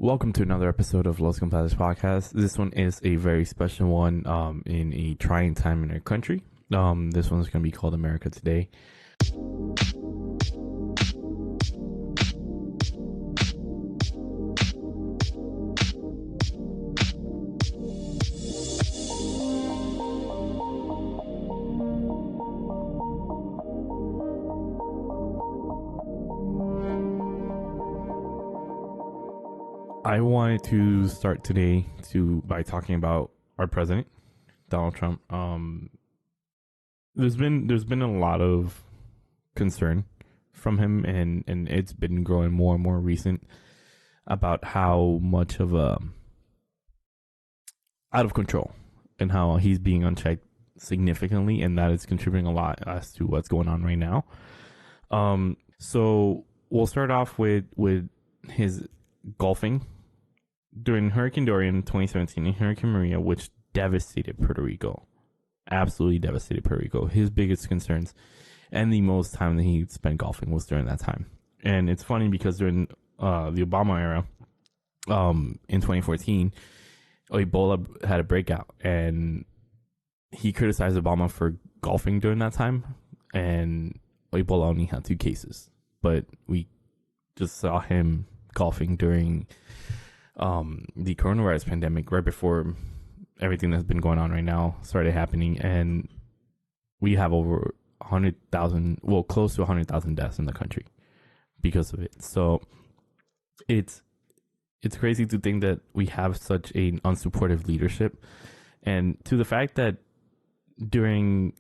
Welcome to another episode of Los Compadres Podcast. This one is a very special one in a trying time in our country. This one's going to be called America Today. I wanted to start today by talking about our president, Donald Trump. There's been a lot of concern from him, and it's been growing more and more recent about how much of a out of control and how he's being unchecked significantly, and that is contributing a lot as to what's going on right now. So we'll start off with his golfing during Hurricane Dorian in 2017 and Hurricane Maria, which devastated Puerto Rico, absolutely devastated Puerto Rico. His biggest concerns and the most time that he spent golfing was during that time. And it's funny because during the Obama era, in 2014, Ebola had a breakout, and he criticized Obama for golfing during that time, and Ebola only had 2 cases. But we just saw him golfing during the coronavirus pandemic, right before everything that's been going on right now started happening, and we have over 100,000, well, close to 100,000 deaths in the country because of it. So it's crazy to think that we have such an unsupportive leadership, and to the fact that during,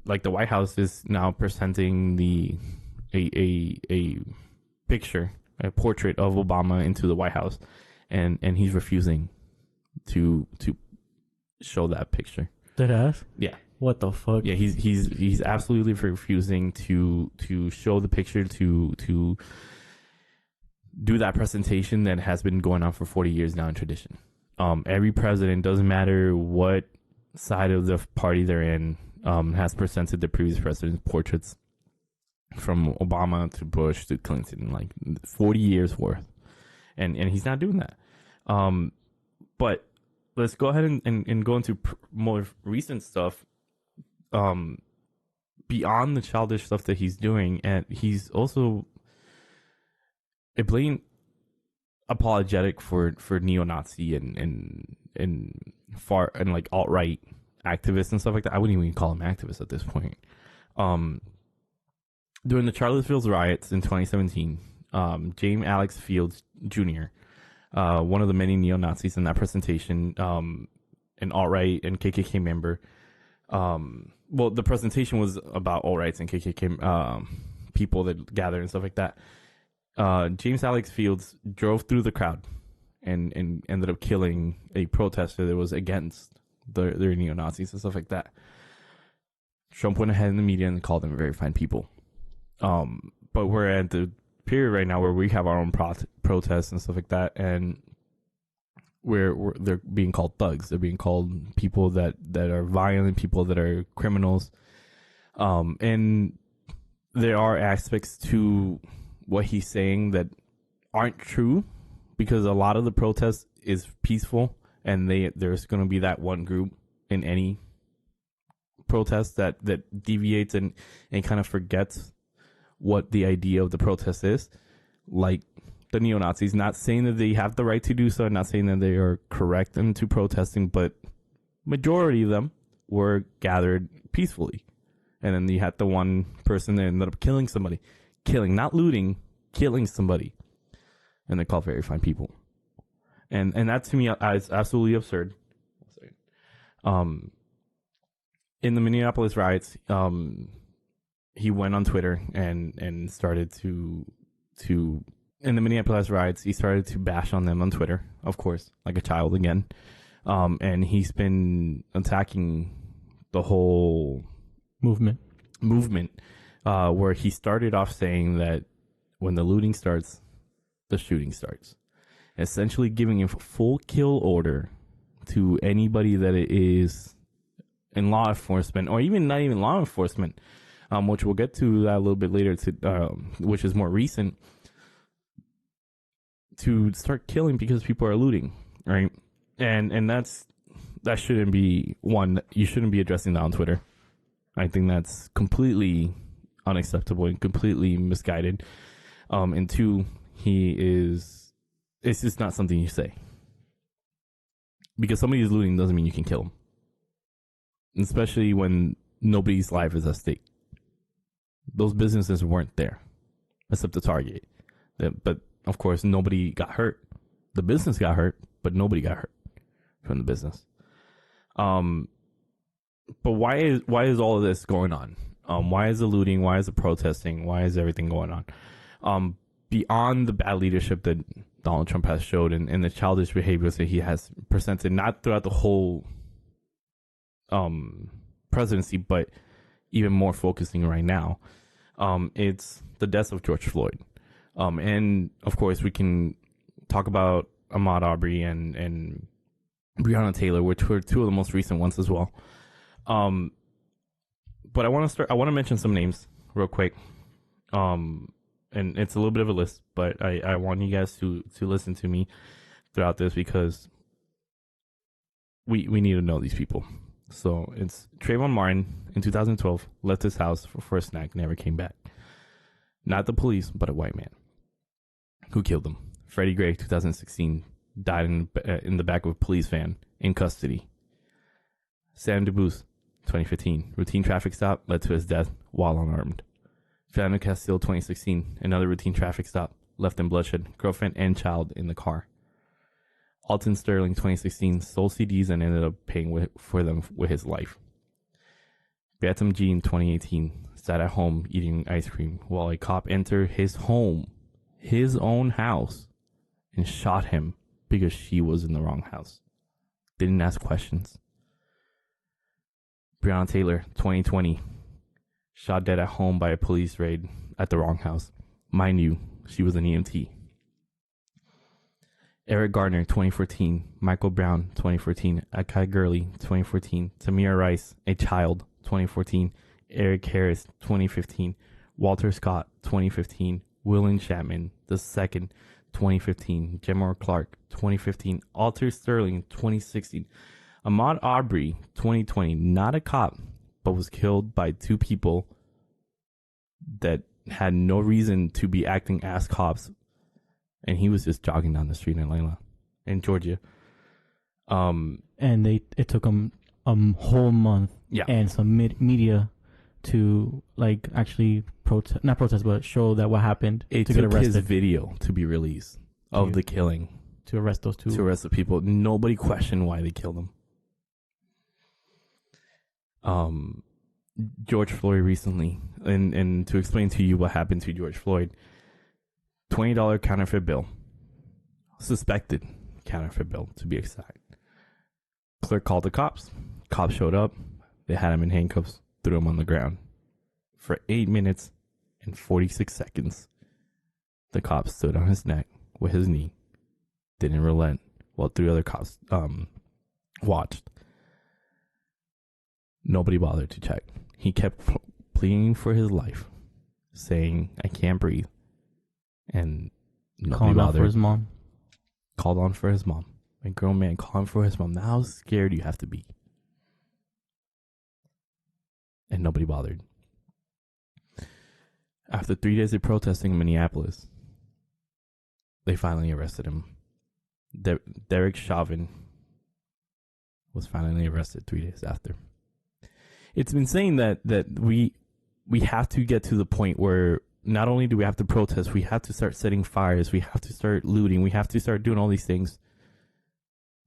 like, the White House is now presenting a picture, a portrait of Obama into the White House, and he's refusing to show that picture. Dead ass? Yeah. What the fuck? Yeah, he's absolutely refusing to show the picture, to do that presentation that has been going on for 40 years now in tradition. Every president, doesn't matter what side of the party they're in, has presented the previous president's portraits, from Obama to Bush to Clinton, like 40 years worth. And he's not doing that. But let's go ahead and go into more recent stuff. Beyond the childish stuff that he's doing, and he's also a blatant apologetic for neo-Nazi and far and like alt-right activists and stuff like that. I wouldn't even call him activists at this point. During the Charlottesville riots in 2017, James Alex Fields Jr., one of the many neo-Nazis in that presentation, an alt-right and KKK member. Well, the presentation was about alt-rights and KKK people that gathered and stuff like that. James Alex Fields drove through the crowd and ended up killing a protester that was against their neo-Nazis and stuff like that. Trump went ahead in the media and called them very fine people. But we're at the period right now where we have our own protests and stuff like that, and they're being called thugs. They're being called people that are violent, people that are criminals. And there are aspects to what he's saying that aren't true, because a lot of the protest is peaceful, and there's going to be that one group in any protest that deviates and kind of forgets what the idea of the protest is, like the neo-Nazis. Not saying that they have the right to do so, not saying that they are correct into protesting, but majority of them were gathered peacefully. And then you had the one person that ended up killing somebody. Not looting, killing somebody. And they're called very fine people. And that to me is absolutely absurd. In the Minneapolis riots, he went on Twitter and started to in the Minneapolis riots, he started to bash on them on Twitter, of course, like a child again. And he's been attacking the whole movement, where he started off saying that when the looting starts, the shooting starts. Essentially giving a full kill order to anybody that is in law enforcement, or even not even law enforcement, which we'll get to that a little bit later, which is more recent. to start killing because people are looting, right? And that shouldn't be one. You shouldn't be addressing that on Twitter. I think that's completely unacceptable and completely misguided. And two, it's just not something you say. Because somebody is looting doesn't mean you can kill them. Especially when nobody's life is at stake. Those businesses weren't there, except the Target. But, of course, nobody got hurt. The business got hurt, but nobody got hurt from the business. But why is all of this going on? Why is the looting? Why is the protesting? Why is everything going on? Beyond the bad leadership that Donald Trump has showed and the childish behaviors that he has presented, not throughout the whole presidency, but even more focusing right now, it's the death of George Floyd. And, of course, we can talk about Ahmaud Arbery and Breonna Taylor, which were two of the most recent ones as well. But I want to mention some names real quick. And it's a little bit of a list, but I want you guys to listen to me throughout this because we need to know these people. So it's Trayvon Martin in 2012 left his house for a snack, never came back. Not the police, but a white man who killed him. Freddie Gray, 2016, died in the back of a police van in custody. Sam DeBoose, 2015, routine traffic stop led to his death while unarmed. Philando Castile, 2016, another routine traffic stop, left in bloodshed, girlfriend and child in the car. Alton Sterling, 2016, sold CDs and ended up paying for them with his life. Beatum Jean, 2018, sat at home eating ice cream while a cop entered his home, his own house, and shot him because she was in the wrong house. Didn't ask questions. Breonna Taylor, 2020, shot dead at home by a police raid at the wrong house. Mind you, she was an EMT. Eric Garner, 2014. Michael Brown, 2014. Akai Gurley, 2014. Tamir Rice, a child, 2014. Eric Harris, 2015. Walter Scott, 2015. William Chapman, the second, 2015. Jamar Clark, 2015. Alton Sterling, 2016. Ahmaud Arbery, 2020. Not a cop, but was killed by two people that had no reason to be acting as cops. And he was just jogging down the street in Atlanta, in Georgia. And it took him a whole month and some media to actually not protest, but show that what happened. It took his video to be released of the killing. To arrest those two. To arrest the people. Nobody questioned why they killed them. George Floyd recently, and to explain to you what happened to George Floyd, $20 counterfeit bill. Suspected counterfeit bill, to be exact. Clerk called the cops. Cops showed up. They had him in handcuffs, threw him on the ground. For 8 minutes and 46 seconds, the cop stood on his neck with his knee, didn't relent, while 3 other cops watched. Nobody bothered to check. He kept pleading for his life, saying, "I can't breathe." And nobody bothered. Called on for his mom. Called on for his mom. A grown man calling for his mom. Now how scared you have to be. And nobody bothered. After 3 days of protesting in Minneapolis, they finally arrested him. Derek Chauvin was finally arrested 3 days after. It's been saying that we have to get to the point where not only do we have to protest, we have to start setting fires, we have to start looting, we have to start doing all these things.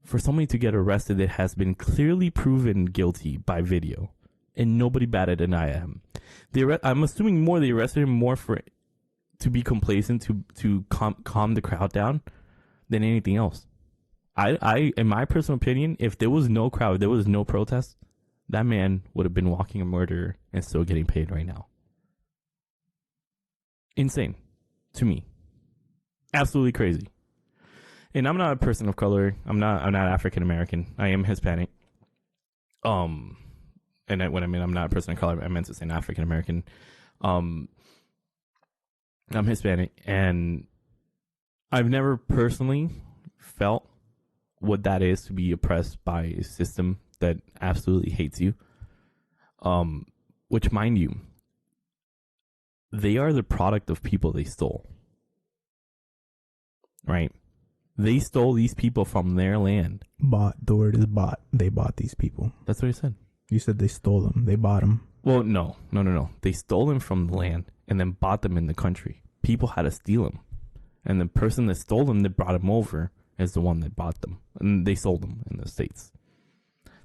For somebody to get arrested that has been clearly proven guilty by video, and nobody batted an eye at him. I'm assuming they arrested him more to be complacent, to calm the crowd down, than anything else. I in my personal opinion, if there was no crowd, if there was no protest, that man would have been walking a murderer and still getting paid right now. Insane to me. Absolutely crazy. And I'm not a person of color. I'm not African American. I am Hispanic. And when I mean I'm not a person of color, I meant to say African American. I'm Hispanic, and I've never personally felt what that is to be oppressed by a system that absolutely hates you. Which, mind you, they are the product of people they stole. Right? They stole these people from their land. Bought. The word is bought. They bought these people. That's what I said. You said they stole them. They bought them. Well, no. They stole them from the land and then bought them in the country. People had to steal them. And the person that stole them, that brought them over, is the one that bought them. And they sold them in the States.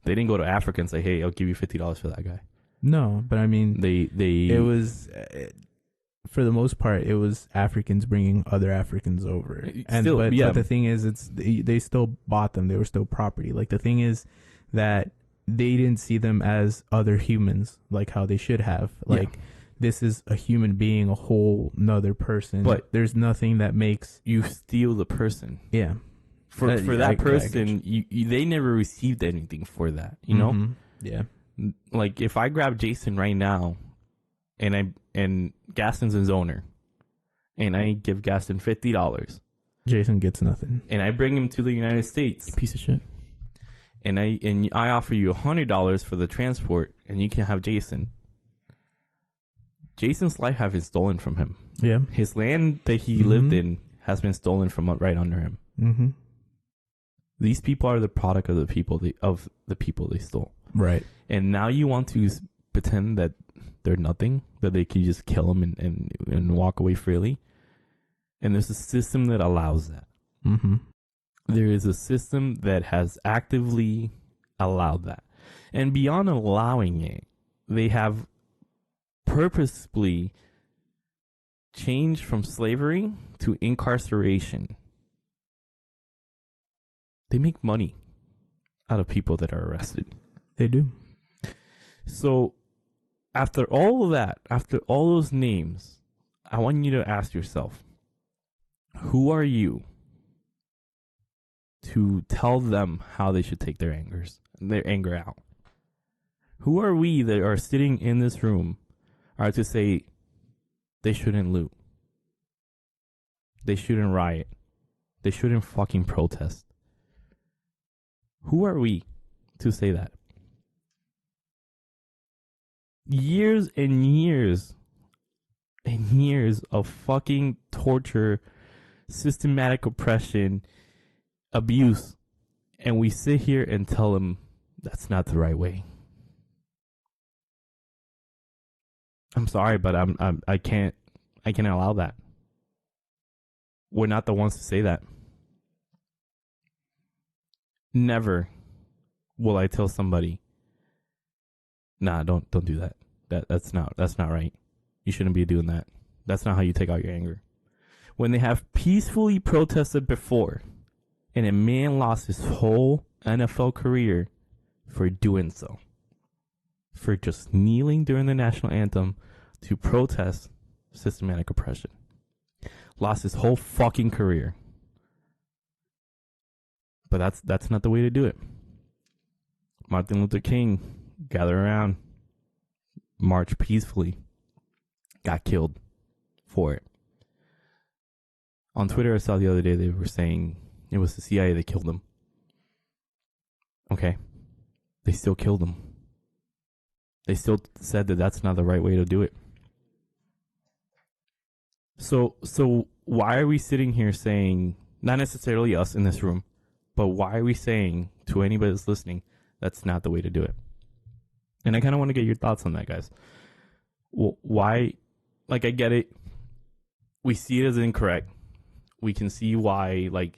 They didn't go to Africa and say, hey, I'll give you $50 for that guy. No, but I mean, it was, for the most part, it was Africans bringing other Africans over. But the thing is, they still bought them. They were still property. Like, the thing is that they didn't see them as other humans, like how they should have. Like, this is a human being, a whole nother person. But there's nothing that makes you steal the person. Yeah. For that person, they never received anything for that. You know. Yeah. Like, if I grab Jason right now, and Gaston's his owner, and I give Gaston $50, Jason gets nothing, and I bring him to the United States, you piece of shit, and I offer you $100 for the transport, and you can have Jason. Jason's life has been stolen from him. Yeah, his land that he lived in has been stolen from right under him. Mm-hmm. These people are the product of the people they stole. Right. And now you want to pretend that they're nothing, that they can just kill them and walk away freely. And there's a system that allows that. Mm-hmm. There is a system that has actively allowed that. And beyond allowing it, they have purposefully changed from slavery to incarceration. They make money out of people that are arrested. They do. So after all of that, after all those names, I want you to ask yourself, who are you to tell them how they should take their anger out? Who are we that are sitting in this room are to say they shouldn't loot? They shouldn't riot. They shouldn't fucking protest. Who are we to say that? Years and years and years of fucking torture, systematic oppression, abuse, and we sit here and tell them that's not the right way. I'm sorry, but I can't allow that. We're not the ones to say that. Never will I tell somebody, nah, don't do that. That's not right. You shouldn't be doing that. That's not how you take out your anger. When they have peacefully protested before, and a man lost his whole NFL career for doing so, for just kneeling during the national anthem to protest systematic oppression, lost his whole fucking career. But that's not the way to do it. Martin Luther King, gather around, march peacefully, got killed for it. On Twitter, I saw the other day they were saying it was the CIA that killed him. Okay. They still killed him. They still said that that's not the right way to do it. So why are we sitting here saying, not necessarily us in this room, but why are we saying to anybody that's listening, that's not the way to do it? And I kind of want to get your thoughts on that, guys. Well, why? Like, I get it. We see it as incorrect. We can see why, like,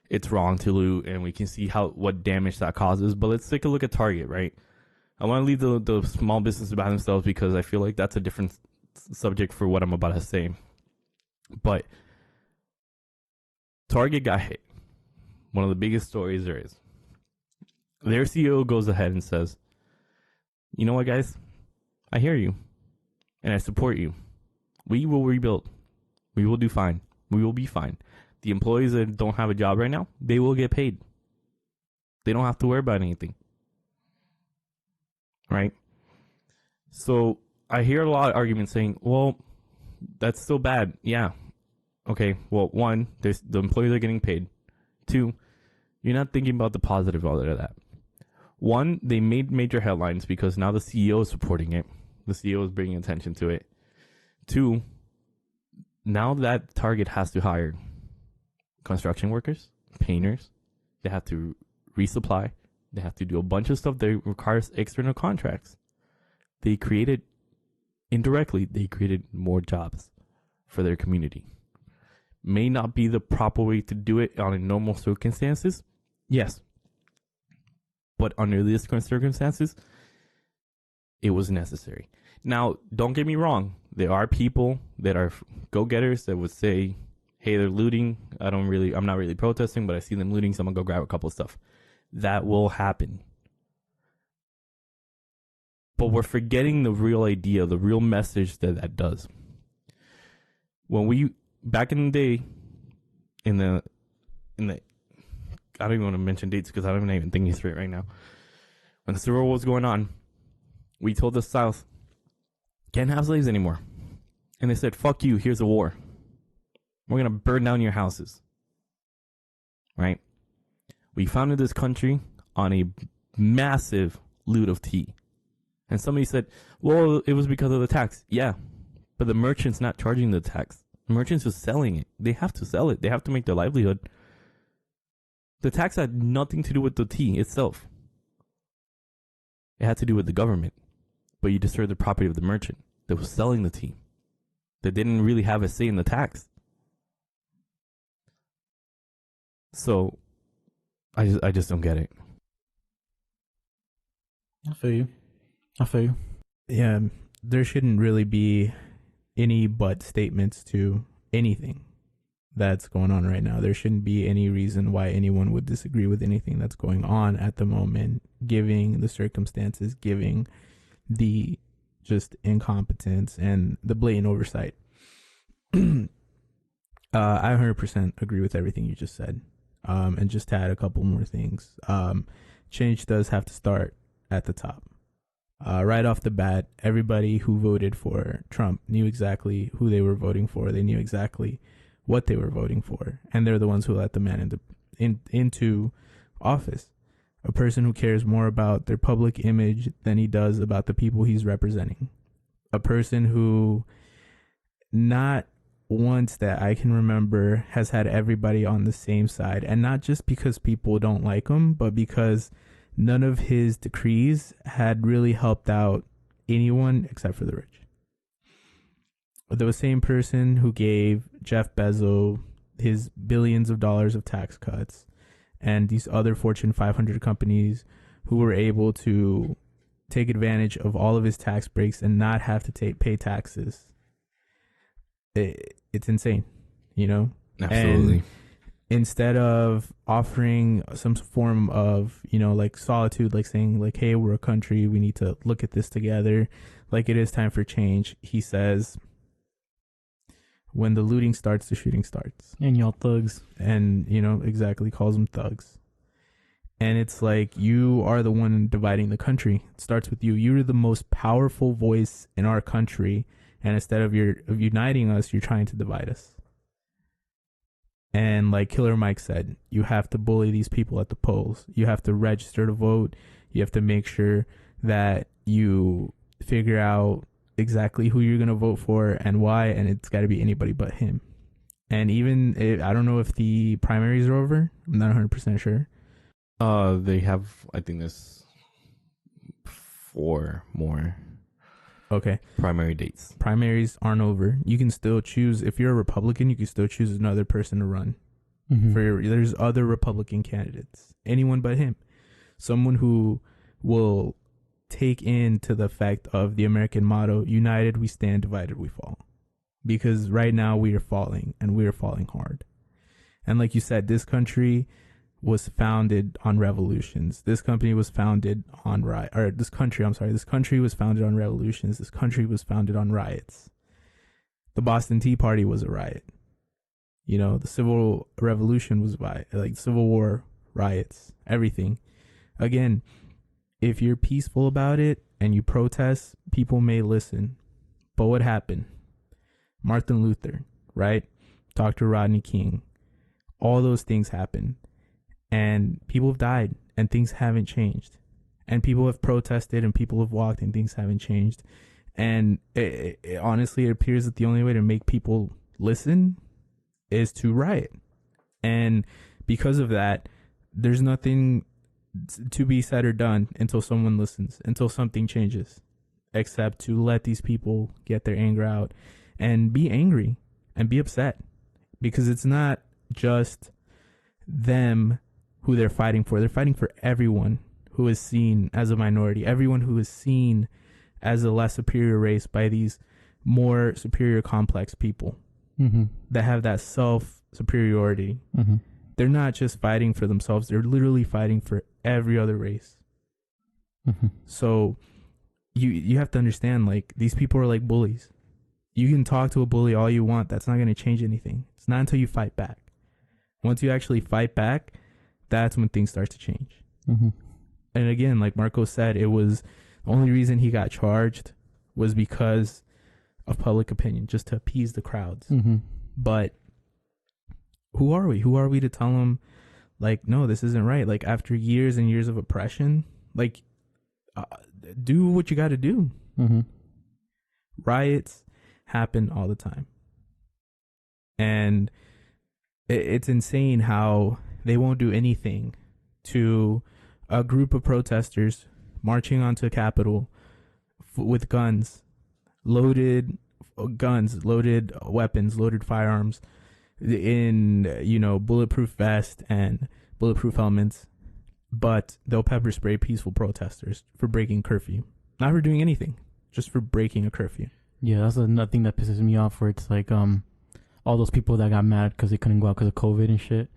it's wrong to loot, and we can see what damage that causes. But let's take a look at Target, right? I want to leave the small businesses by themselves because I feel like that's a different subject for what I'm about to say. But Target got hit. One of the biggest stories there is. Their CEO goes ahead and says, you know what, guys? I hear you, and I support you. We will rebuild. We will do fine. We will be fine. The employees that don't have a job right now, they will get paid. They don't have to worry about anything. Right? So I hear a lot of arguments saying, well, that's still bad. Yeah. Okay, well, one, the employees are getting paid. Two, you're not thinking about the positive out of that. One, they made major headlines because now the CEO is supporting it. The CEO is bringing attention to it. Two, now that Target has to hire construction workers, painters. They have to resupply. They have to do a bunch of stuff that requires external contracts. They created more jobs for their community. May not be the proper way to do it on normal circumstances. Yes. But under these circumstances, it was necessary. Now, don't get me wrong. There are people that are go-getters that would say, hey, they're looting. I'm not really protesting, but I see them looting, so I'm going to go grab a couple of stuff. That will happen. But we're forgetting the real idea, the real message that does. Back in the day, I don't even want to mention dates because I don't even think straight right now. When the Civil War was going on, we told the South, can't have slaves anymore. And they said, fuck you, here's a war. We're going to burn down your houses. Right? We founded this country on a massive loot of tea. And somebody said, well, it was because of the tax. Yeah, but the merchant's not charging the tax. The merchant's just selling it. They have to sell it. They have to make their livelihood. The tax had nothing to do with the tea itself. It had to do with the government. But you disturbed the property of the merchant that was selling the tea. That didn't really have a say in the tax. So, I just don't get it. I feel you. Yeah, there shouldn't really be any but statements to anything that's going on right now. There shouldn't be any reason why anyone would disagree with anything that's going on at the moment, giving the circumstances, giving the just incompetence and the blatant oversight. I 100% agree with everything you just said. And just to add a couple more things. Change does have to start at the top. Right off the bat, everybody who voted for Trump knew exactly who they were voting for. They knew exactly what they were voting for. And they're the ones who let the man into office. A person who cares more about their public image than he does about the people he's representing. A person who not once that I can remember has had everybody on the same side. And not just because people don't like him, but because none of his decrees had really helped out anyone except for the rich. The same person who gave Jeff Bezos his billions of dollars of tax cuts and these other Fortune 500 companies who were able to take advantage of all of his tax breaks and not have to pay taxes. It's insane, you know? Absolutely. And instead of offering some form of, like solitude, like saying like, hey, we're a country, we need to look at this together, like it is time for change, he says, when the looting starts, the shooting starts. And y'all thugs. And, exactly, calls them thugs. And it's like, you are the one dividing the country. It starts with you. You're the most powerful voice in our country. And instead of uniting us, you're trying to divide us. And like Killer Mike said, you have to bully these people at the polls. You have to register to vote. You have to make sure that you figure out exactly who you're going to vote for and why. And it's got to be anybody but him. And even, I don't know if the primaries are over. I'm not 100% sure. They have, I think there's 4 more. Okay. Primary dates. Primaries aren't over. You can still choose, if you're a Republican, you can still choose another person to run. Mm-hmm. There's other Republican candidates. Anyone but him. Someone who will take into the fact of the American motto, united we stand, divided we fall. Because right now we are falling, and we are falling hard. And like you said, this country was founded on revolutions. This country was founded on this country was founded on revolutions. This country was founded on riots. The Boston Tea Party was a riot. The Civil Revolution was Civil War, riots, everything. Again, if you're peaceful about it and you protest, people may listen. But what happened? Martin Luther, right? Dr. Rodney King, all those things happened, and people have died, and things haven't changed, and people have protested, and people have walked, and things haven't changed. And honestly, it appears that the only way to make people listen is to riot. And because of that, there's nothing to be said or done until someone listens, until something changes, except to let these people get their anger out and be angry and be upset, because it's not just them who they're fighting for. They're fighting for everyone who is seen as a minority, everyone who is seen as a less superior race by these more superior complex people that have that self superiority. They're not just fighting for themselves, they're literally fighting for every other race. So you have to understand, like, these people are like bullies. You can talk to a bully all you want, that's not going to change anything. It's not until you fight back. Once you actually fight back, that's when things start to change. And again, like Marco said, it was the only reason he got charged was because of public opinion, just to appease the crowds. But who are we? Who are we to tell them, like, no, this isn't right? Like, after years and years of oppression, like, do what you got to do. Riots happen all the time. And it's insane how they won't do anything to a group of protesters marching onto a Capitol with loaded weapons, loaded firearms, in, bulletproof vests and bulletproof helmets, but they'll pepper spray peaceful protesters for breaking curfew. Not for doing anything, just for breaking a curfew. Yeah, that's another thing that pisses me off, where it's like all those people that got mad because they couldn't go out because of COVID and shit,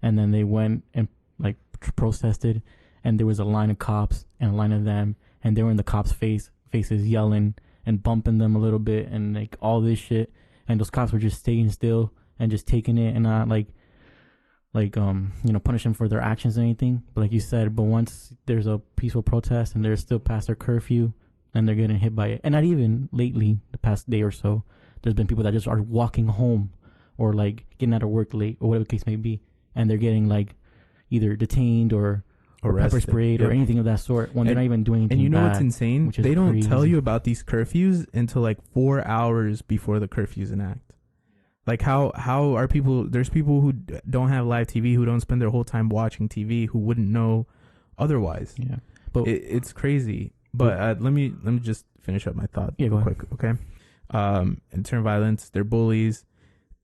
and then they went and like protested, and there was a line of cops and a line of them, and they were in the cops' faces yelling and bumping them a little bit and like all this shit, and those cops were just staying still and just taking it and not punish them for their actions or anything. But like you said, but once there's a peaceful protest and they're still past their curfew and they're getting hit by it, and not even lately, the past day or so, there's been people that just are walking home or like getting out of work late or whatever the case may be, and they're getting like either detained or pepper sprayed or anything of that sort when they're not even doing anything. And what's insane? They don't tell you about these curfews until like 4 hours before the curfews enact. Like, how are people? There's people who don't have live TV, who don't spend their whole time watching TV, who wouldn't know otherwise. Yeah, but it's crazy. But let me just finish up my thought real quick, okay? In terms of violence, they're bullies,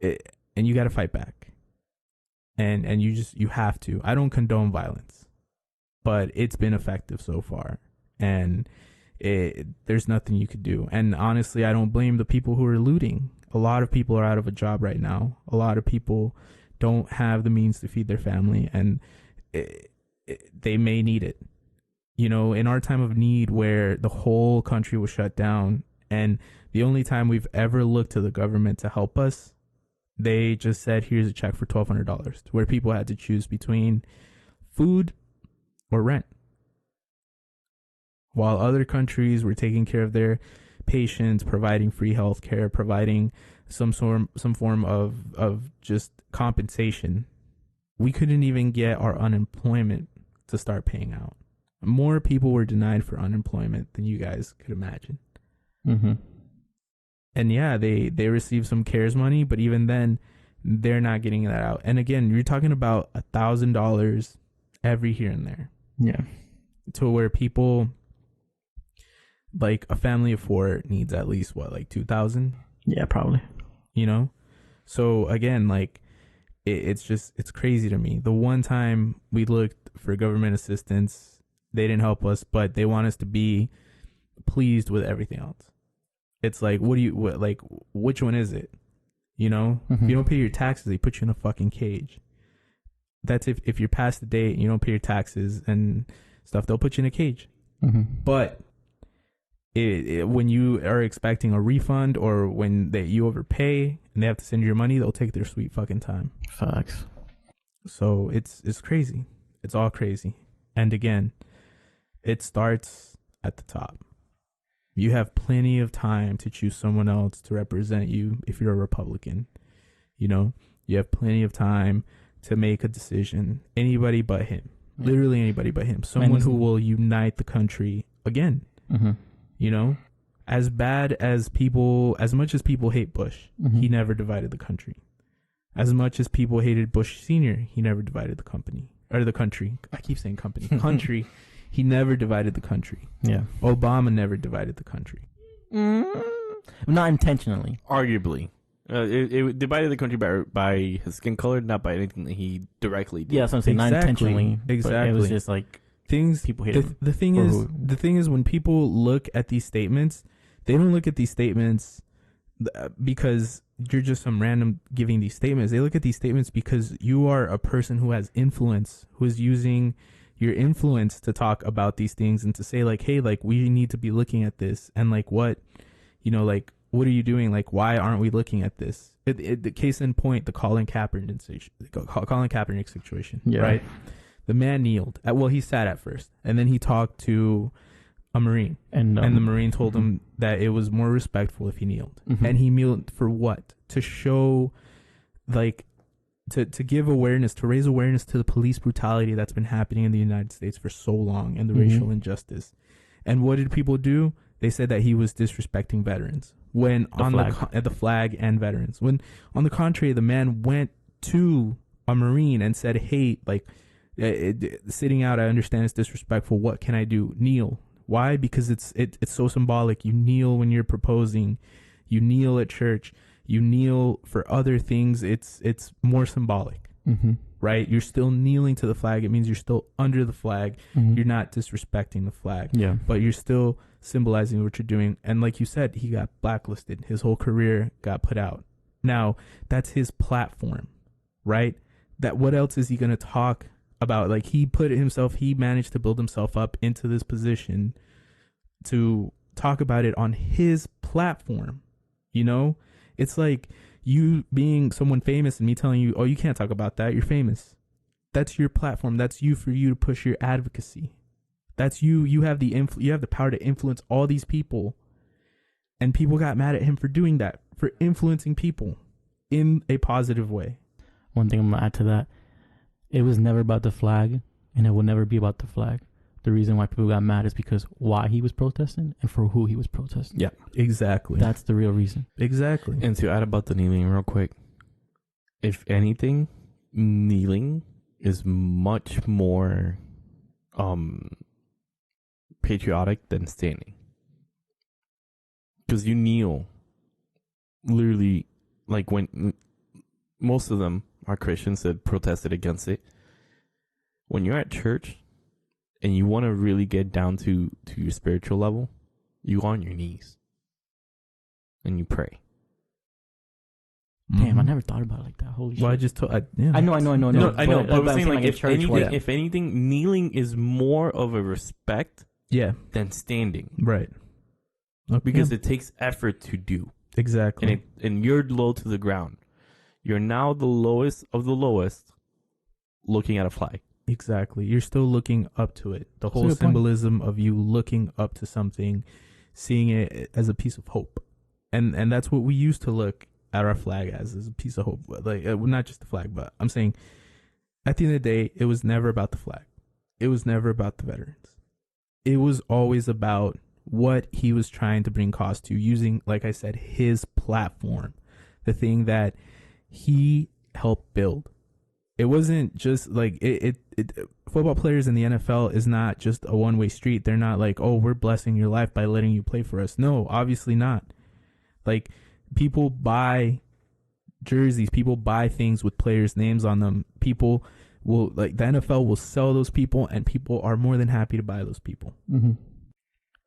and you got to fight back. And you have to. I don't condone violence, but it's been effective so far, and there's nothing you could do. And honestly, I don't blame the people who are looting. A lot of people are out of a job right now. A lot of people don't have the means to feed their family, and they may need it. In our time of need, where the whole country was shut down, and the only time we've ever looked to the government to help us, they just said, here's a check for $1,200, where people had to choose between food or rent. While other countries were taking care of their patients, providing free health care, providing some form of just compensation, we couldn't even get our unemployment to start paying out. More people were denied for unemployment than you guys could imagine. And yeah, they received some CARES money, but even then, they're not getting that out. And again, you're talking about $1,000 every here and there. Yeah. To where people, like a family of four, needs at least like 2,000? Yeah, probably. So again, like it's crazy to me. The one time we looked for government assistance, they didn't help us, but they want us to be pleased with everything else. It's like, which one is it? If you don't pay your taxes, they put you in a fucking cage. That's if you're past the date and you don't pay your taxes and stuff, they'll put you in a cage. But when you are expecting a refund, or when you overpay and they have to send you your money, they'll take their sweet fucking time. Facts. So it's crazy. It's all crazy. And again, it starts at the top. You have plenty of time to choose someone else to represent you if you're a Republican. You know, you have plenty of time to make a decision. Anybody but him. Yeah. Literally anybody but him. Someone who will unite the country again. Mm-hmm. You know, as much as people hate Bush, mm-hmm. he never divided the country. As much as people hated Bush Sr., he never divided the country. I keep saying company. Country. He never divided the country. Yeah. Obama never divided the country. Not intentionally. Arguably. It divided the country by his skin color, not by anything that he directly did. Yeah, so I'm saying not intentionally. Exactly. It was just like things people hate the thing is when people look at these statements, they don't look at these statements because you're just some random giving these statements. They look at these statements because you are a person who has influence, who is using your influence to talk about these things and to say like, hey, like we need to be looking at this, and like what, you know, like what are you doing? Like why aren't we looking at this? The case in point, the Colin Kaepernick situation, yeah. Right? The man kneeled. He sat at first, and then he talked to a Marine, and the Marine told him that it was more respectful if he kneeled. Mm-hmm. And he kneeled for what? To show, like, to give awareness, to raise awareness to the police brutality that's been happening in the United States for so long, and the mm-hmm. racial injustice. And what did people do? They said that he was disrespecting veterans when the flag and veterans. When on the contrary, the man went to a Marine and said, "Hey, like, sitting out, I understand it's disrespectful. What can I do? Kneel." Why? Because it's so symbolic. You kneel when you're proposing. You kneel at church. You kneel for other things. It's more symbolic, mm-hmm. right? You're still kneeling to the flag. It means you're still under the flag. Mm-hmm. You're not disrespecting the flag. Yeah. But you're still symbolizing what you're doing. And like you said, he got blacklisted. His whole career got put out. Now, that's his platform, right? That what else is he going to talk about? Like he managed to build himself up into this position to talk about it on his platform. You know, it's like you being someone famous and me telling you, oh, you can't talk about that. You're famous. That's your platform. That's you for you to push your advocacy. That's you. You have the power to influence all these people. And people got mad at him for doing that, for influencing people in a positive way. One thing I'm going to add to that. It was never about the flag, and it will never be about the flag. The reason why people got mad is because why he was protesting and for who he was protesting. Yeah, exactly. That's the real reason. Exactly. And to add about the kneeling real quick, if anything, kneeling is much more patriotic than standing. Because you kneel, literally, like when most of them are Christians that protested against it. When you're at church and you want to really get down to your spiritual level, you go on your knees and you pray. Damn, I never thought about it like that. Holy shit. I just told. I know. I know. But I was saying, like, if anything, kneeling is more of a respect, than standing, right? Okay. Because it takes effort to do exactly, and you're low to the ground. You're now the lowest of the lowest, looking at a flag. Exactly. You're still looking up to it. The whole symbolism of you looking up to something, seeing it as a piece of hope, and that's what we used to look at our flag as a piece of hope. Like not just the flag, but I'm saying, at the end of the day, it was never about the flag. It was never about the veterans. It was always about what he was trying to bring cause to, using, like I said, his platform, the thing that he helped build. It wasn't just like it football players in the NFL is not just a one-way street. They're not like, oh, we're blessing your life by letting you play for us. No, obviously not. Like, people buy jerseys, people buy things with players' names on them. People will, like, the NFL will sell those people, and people are more than happy to buy those people. Mm-hmm.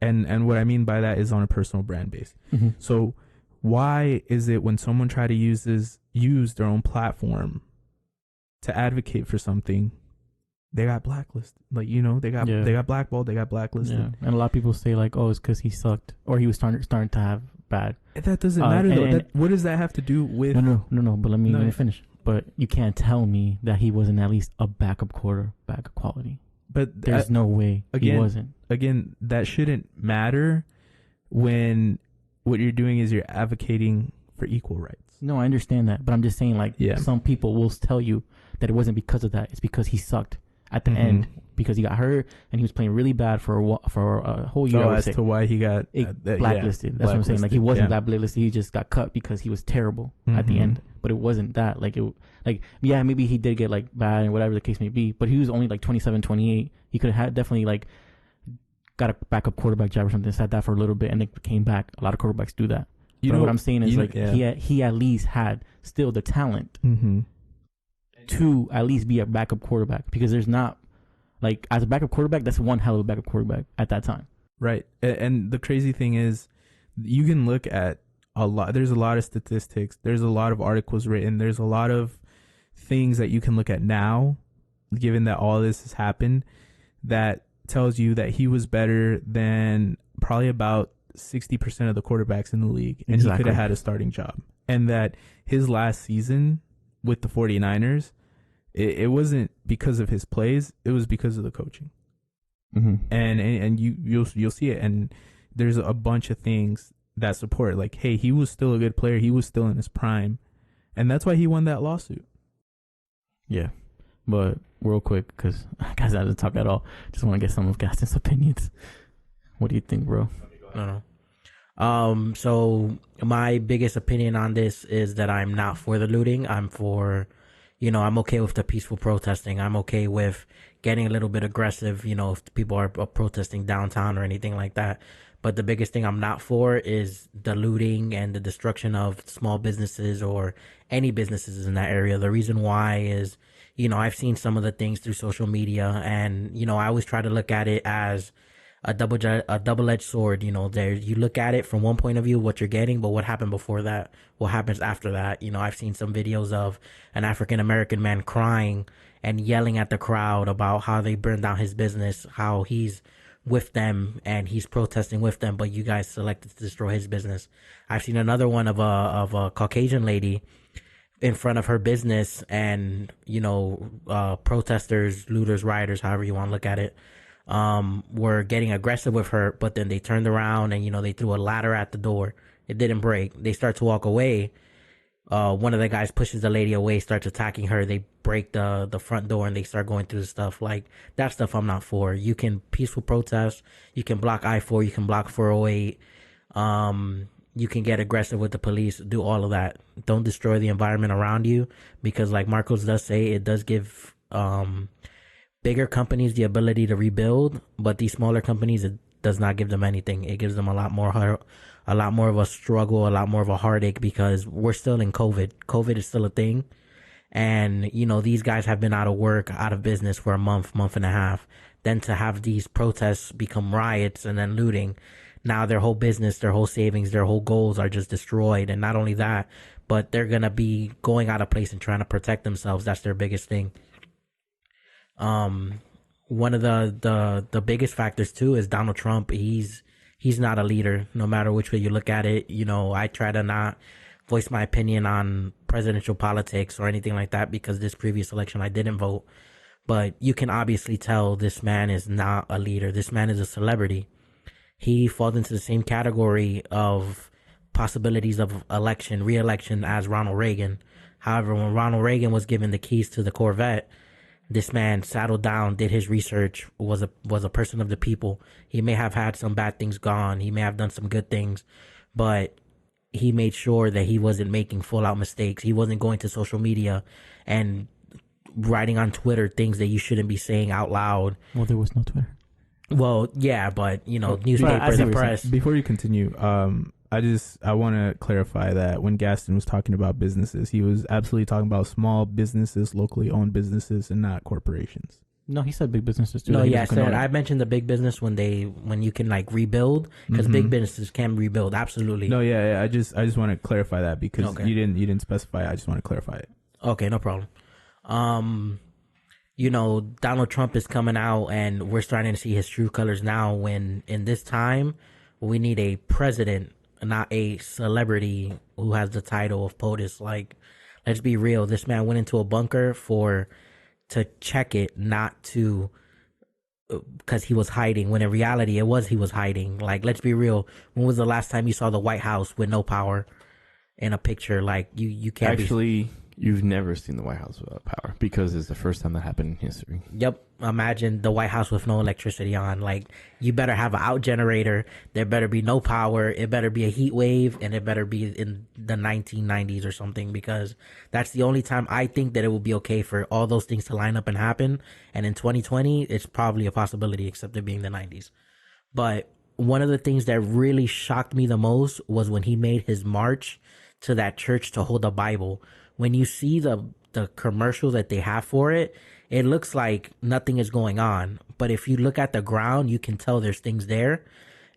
And what I mean by that is on a personal brand base. Mm-hmm. So why is it when someone try to use their own platform to advocate for something, they got blacklisted? Like, you know, they got blackballed, they got blacklisted. Yeah. And a lot of people say, like, oh, it's because he sucked, or he was starting to have bad. That doesn't matter, though. What does that have to do with... No, but let me finish. But you can't tell me that he wasn't at least a backup quarterback quality. But there's no way he wasn't. Again, that shouldn't matter when what you're doing is you're advocating for equal rights. No, I understand that, but I'm just saying, like, some people will tell you that it wasn't because of that. It's because he sucked at the end because he got hurt and he was playing really bad for a whole year. As to why he got blacklisted. That's what I'm saying. Like, he wasn't that blacklisted. He just got cut because he was terrible at the end. But it wasn't that. Maybe he did get like bad and whatever the case may be. But he was only like 27, 28. He could have definitely like got a backup quarterback job or something, sat that for a little bit, and then came back. A lot of quarterbacks do that. What I'm saying is he at least had still the talent to at least be a backup quarterback, because there's not, like, as a backup quarterback, that's one hell of a backup quarterback at that time. Right. And the crazy thing is, you can look at there's a lot of statistics, there's a lot of articles written, there's a lot of things that you can look at now, given that all this has happened, that tells you that he was better than probably about 60% of the quarterbacks in the league, and he could have had a starting job. And that his last season with the 49ers, it wasn't because of his plays, it was because of the coaching. And you'll see it, and there's a bunch of things that support, like, hey, he was still a good player, he was still in his prime, and that's why he won that lawsuit. Yeah, but real quick, because guys, I didn't talk at all, just want to get some of Gaston's opinions. What do you think, bro? No. So my biggest opinion on this is that I'm not for the looting. I'm for, I'm okay with the peaceful protesting. I'm okay with getting a little bit aggressive, if people are protesting downtown or anything like that. But the biggest thing I'm not for is the looting and the destruction of small businesses or any businesses in that area. The reason why is, I've seen some of the things through social media, and, I always try to look at it as a double-edged sword. You look at it from one point of view, what you're getting, but what happened before that, what happens after that. I've seen some videos of an African American man crying and yelling at the crowd about how they burned down his business, how he's with them and he's protesting with them, but you guys selected to destroy his business. I've seen another one of a Caucasian lady in front of her business, and protesters, looters, rioters, however you want to look at it, were getting aggressive with her, but then they turned around and, they threw a ladder at the door. It didn't break. They start to walk away. One of the guys pushes the lady away, starts attacking her. They break the front door and they start going through the stuff. Like, that stuff I'm not for. You can peaceful protest. You can block I-4. You can block 408. You can get aggressive with the police. Do all of that. Don't destroy the environment around you, because like Marcos does say, it does give bigger companies the ability to rebuild, but these smaller companies, it does not give them anything. It gives them a lot more of a struggle, a lot more of a heartache, because we're still in COVID. COVID is still a thing. And, these guys have been out of work, out of business for a month and a half. Then to have these protests become riots and then looting, now their whole business, their whole savings, their whole goals are just destroyed. And not only that, but they're going to be going out of place and trying to protect themselves. That's their biggest thing. One of the biggest factors too is Donald Trump. He's not a leader, no matter which way you look at it. I try to not voice my opinion on presidential politics or anything like that, because this previous election I didn't vote. But you can obviously tell this man is not a leader. This man is a celebrity. He falls into the same category of possibilities of re-election as Ronald Reagan. However, when Ronald Reagan was given the keys to the Corvette, this man settled down, did his research, was a person of the people. He may have had some bad things gone. He may have done some good things, but he made sure that he wasn't making full-out mistakes. He wasn't going to social media and writing on Twitter things that you shouldn't be saying out loud. Well, there was no Twitter. Well, yeah, but, newspapers and press. Before you continue, I want to clarify that when Gaston was talking about businesses, he was absolutely talking about small businesses, locally owned businesses, and not corporations. No, he said big businesses too. No, yeah, I mentioned the big business when you can like rebuild, because big businesses can rebuild. Absolutely. No, yeah, I just want to clarify that, because you didn't specify. I just want to clarify it. Okay, no problem. Donald Trump is coming out, and we're starting to see his true colors now. When in this time, we need a president, not a celebrity who has the title of POTUS. Like, let's be real. This man went into a bunker to check it, not to, because he was hiding, when in reality he was hiding. Like, let's be real. When was the last time you saw the White House with no power? in a picture. Like you can't actually. You've never seen the White House without power because it's the first time that happened in history. Yep. Imagine the White House with no electricity on. Like, you better have an out generator. There better be no power. It better be a heat wave, and it better be in the 1990s or something, because that's the only time I think that it will be okay for all those things to line up and happen. And in 2020, it's probably a possibility, except it being the 90s. But one of the things that really shocked me the most was when he made his march to that church to hold a Bible. When you see the commercials that they have for it, it looks like nothing is going on. But if you look at the ground, you can tell there's things there.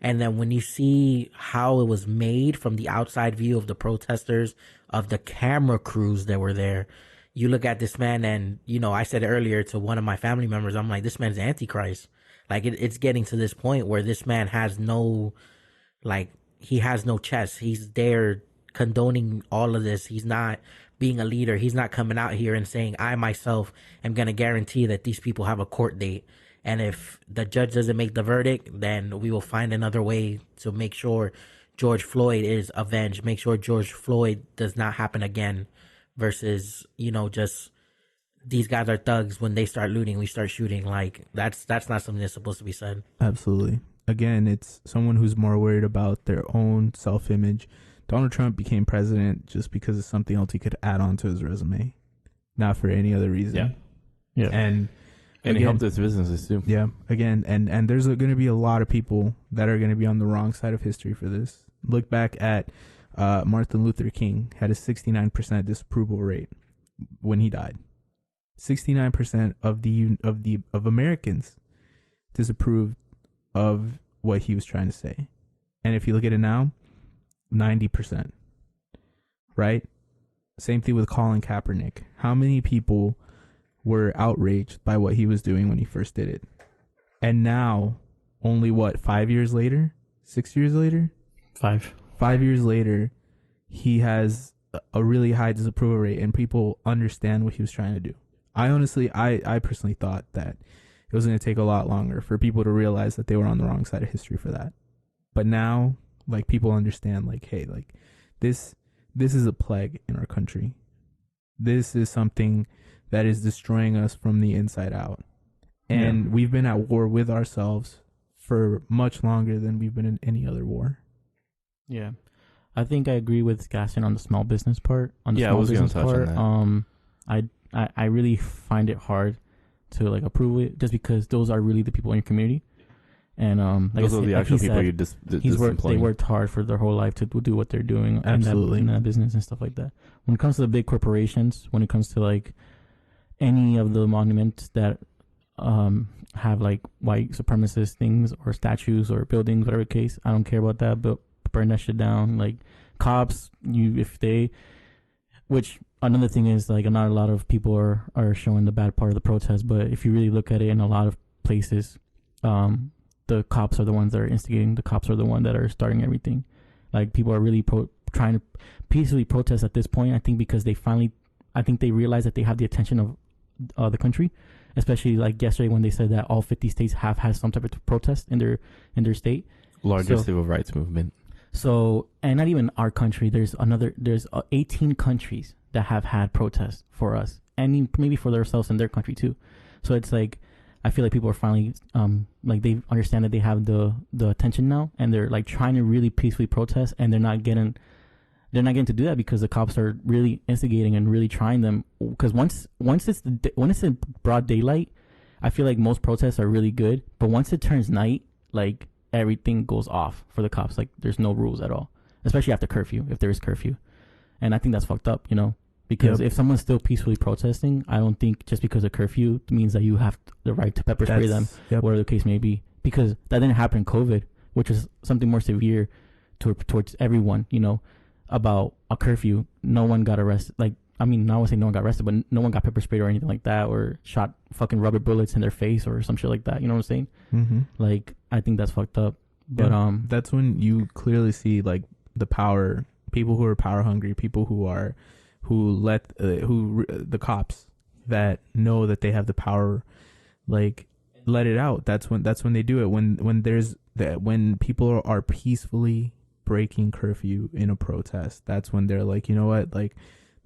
And then when you see how it was made from the outside view of the protesters, of the camera crews that were there, you look at this man, and, you know, I said earlier to one of my family members, I'm like, this man's Antichrist. Like, it's getting to this point where this man has no, like, he has no chest. He's there condoning all of this. He's not being a leader. He's not coming out here and saying, I myself am going to guarantee that these people have a court date. And if the judge doesn't make the verdict, then we will find another way to make sure George Floyd is avenged, make sure George Floyd does not happen again, versus, you know, just these guys are thugs. When they start looting, we start shooting. Like, that's not something that's supposed to be said. Absolutely. Again, it's someone who's more worried about their own self-image. Donald Trump became president just because of something else he could add on to his resume, not for any other reason. Yeah. And again, he helped his businesses too. Yeah. Again, and there's going to be a lot of people that are going to be on the wrong side of history for this. Look back at Martin Luther King had a 69% disapproval rate when he died. 69% of Americans disapproved of what he was trying to say. And if you look at it now, 90%, right? Same thing with Colin Kaepernick. How many people were outraged by what he was doing when he first did it? And now, only 5 years later? 6 years later? 5 years later, he has a really high disapproval rate, and people understand what he was trying to do. I personally thought that it was going to take a lot longer for people to realize that they were on the wrong side of history for that. But now, like, people understand, like, hey, like, this is a plague in our country. This is something that is destroying us from the inside out. And we've been at war with ourselves for much longer than we've been in any other war. Yeah. I think I agree with Gaston on the small business part. On the small business part, I really find it hard to, like, approve it, just because those are really the people in your community. And like those are the actual people you they worked hard for their whole life to do what they're doing. Absolutely. In that business and stuff like that. When it comes to the big corporations, when it comes to, like, any of the monuments that have, like, white supremacist things or statues or buildings, whatever the case, I don't care about that, but burn that shit down. Like, cops, which another thing is, like, not a lot of people are showing the bad part of the protest, but if you really look at it, in a lot of places, the cops are the ones that are instigating. The cops are the ones that are starting everything. Like, people are really trying to peacefully protest at this point, I think, because I think they realize that they have the attention of the country, especially, like, yesterday when they said that all 50 states have had some type of protest in their state. Largest civil rights movement. So, and not even our country, there's 18 countries that have had protests for us, and maybe for themselves in their country too. So it's like, I feel like people are finally, like, they understand that they have the attention now, and they're, like, trying to really peacefully protest, and they're not getting to do that because the cops are really instigating and really trying them. Because once it's in broad daylight, I feel like most protests are really good, but once it turns night, like, everything goes off for the cops. Like, there's no rules at all, especially after curfew, if there is curfew. And I think that's fucked up, you know, because if someone's still peacefully protesting, I don't think just because of curfew means that you have the right to pepper spray them, whatever the case may be, because that didn't happen in COVID, which is something more severe towards everyone, you know, about a curfew. No one got arrested. Like, I mean, I would say no one got arrested, but no one got pepper sprayed or anything like that, or shot fucking rubber bullets in their face or some shit like that. You know what I'm saying? Mm-hmm. Like, I think that's fucked up. But that's when you clearly see, like, the power, people who are power hungry, people the cops that know that they have the power, like, let it out. That's when they do it. When people are peacefully breaking curfew in a protest, that's when they're like, you know what, like,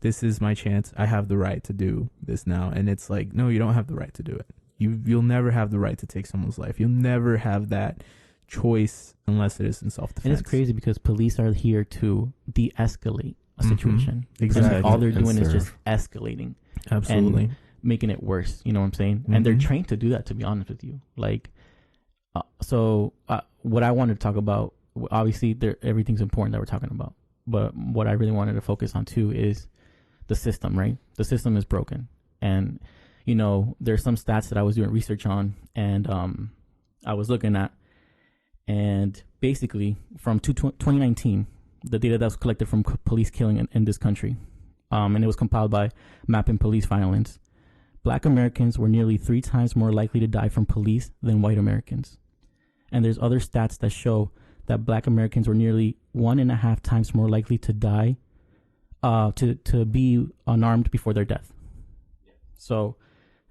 this is my chance. I have the right to do this now. And it's like, no, you don't have the right to do it. You'll never have the right to take someone's life. You'll never have that choice unless it is in self-defense. And it's crazy because police are here to de-escalate a situation. Exactly. And all they're doing is just escalating. Absolutely. And making it worse. You know what I'm saying? And they're trained to do that, to be honest with you. Like, what I wanted to talk about, obviously everything's important that we're talking about. But what I really wanted to focus on too is the system, right? The system is broken. And, you know, there's some stats that I was doing research on and I was looking at. And basically, from 2019, the data that was collected from police killing in this country, and it was compiled by Mapping Police Violence, Black Americans were nearly 3 times more likely to die from police than white Americans. And there's other stats that show that Black Americans were nearly 1.5 times more likely to die, to be unarmed before their death. So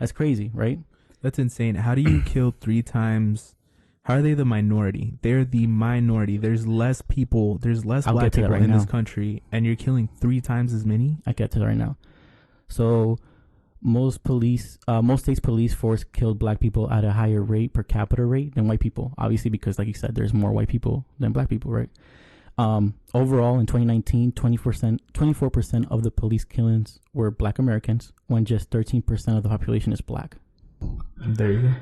that's crazy, right? That's insane. How do you kill 3 times? How are they the minority? They're the minority. There's less people. There's less Black people in this country, and you're killing 3 times as many? I get to that right now. So most states' police force killed Black people at a higher rate per capita rate than white people. Obviously, because like you said, there's more white people than Black people, right? Overall, in 2019, 24% of the police killings were Black Americans, when just 13% of the population is Black. There you go.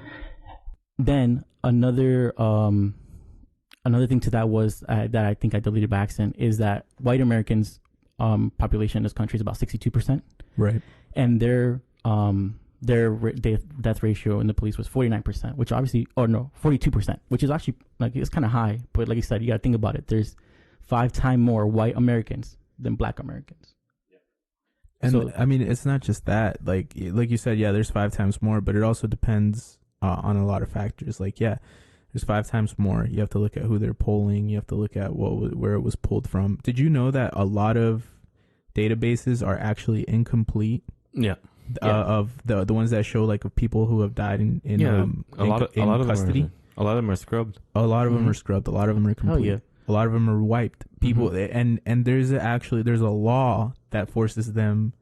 Then another thing to that was that I think I deleted by accident is that white Americans population in this country is about 62%, right? And their death ratio in the police was 49%, which obviously, or no, 42%, which is actually like it's kind of high. But like you said, you got to think about it. There's 5 times more white Americans than Black Americans. And so, I mean, it's not just that. Like you said, yeah, there's 5 times more, but it also depends on a lot of factors. Like, yeah, there's 5 times more. You have to look at who they're polling. You have to look at where it was pulled from. Did you know that a lot of databases are actually incomplete? Yeah. Of the ones that show like of people who have died in custody. A lot of them are scrubbed. A lot of them are scrubbed. A lot of them are complete. Yeah. A lot of them are wiped. People and there's a law that forces them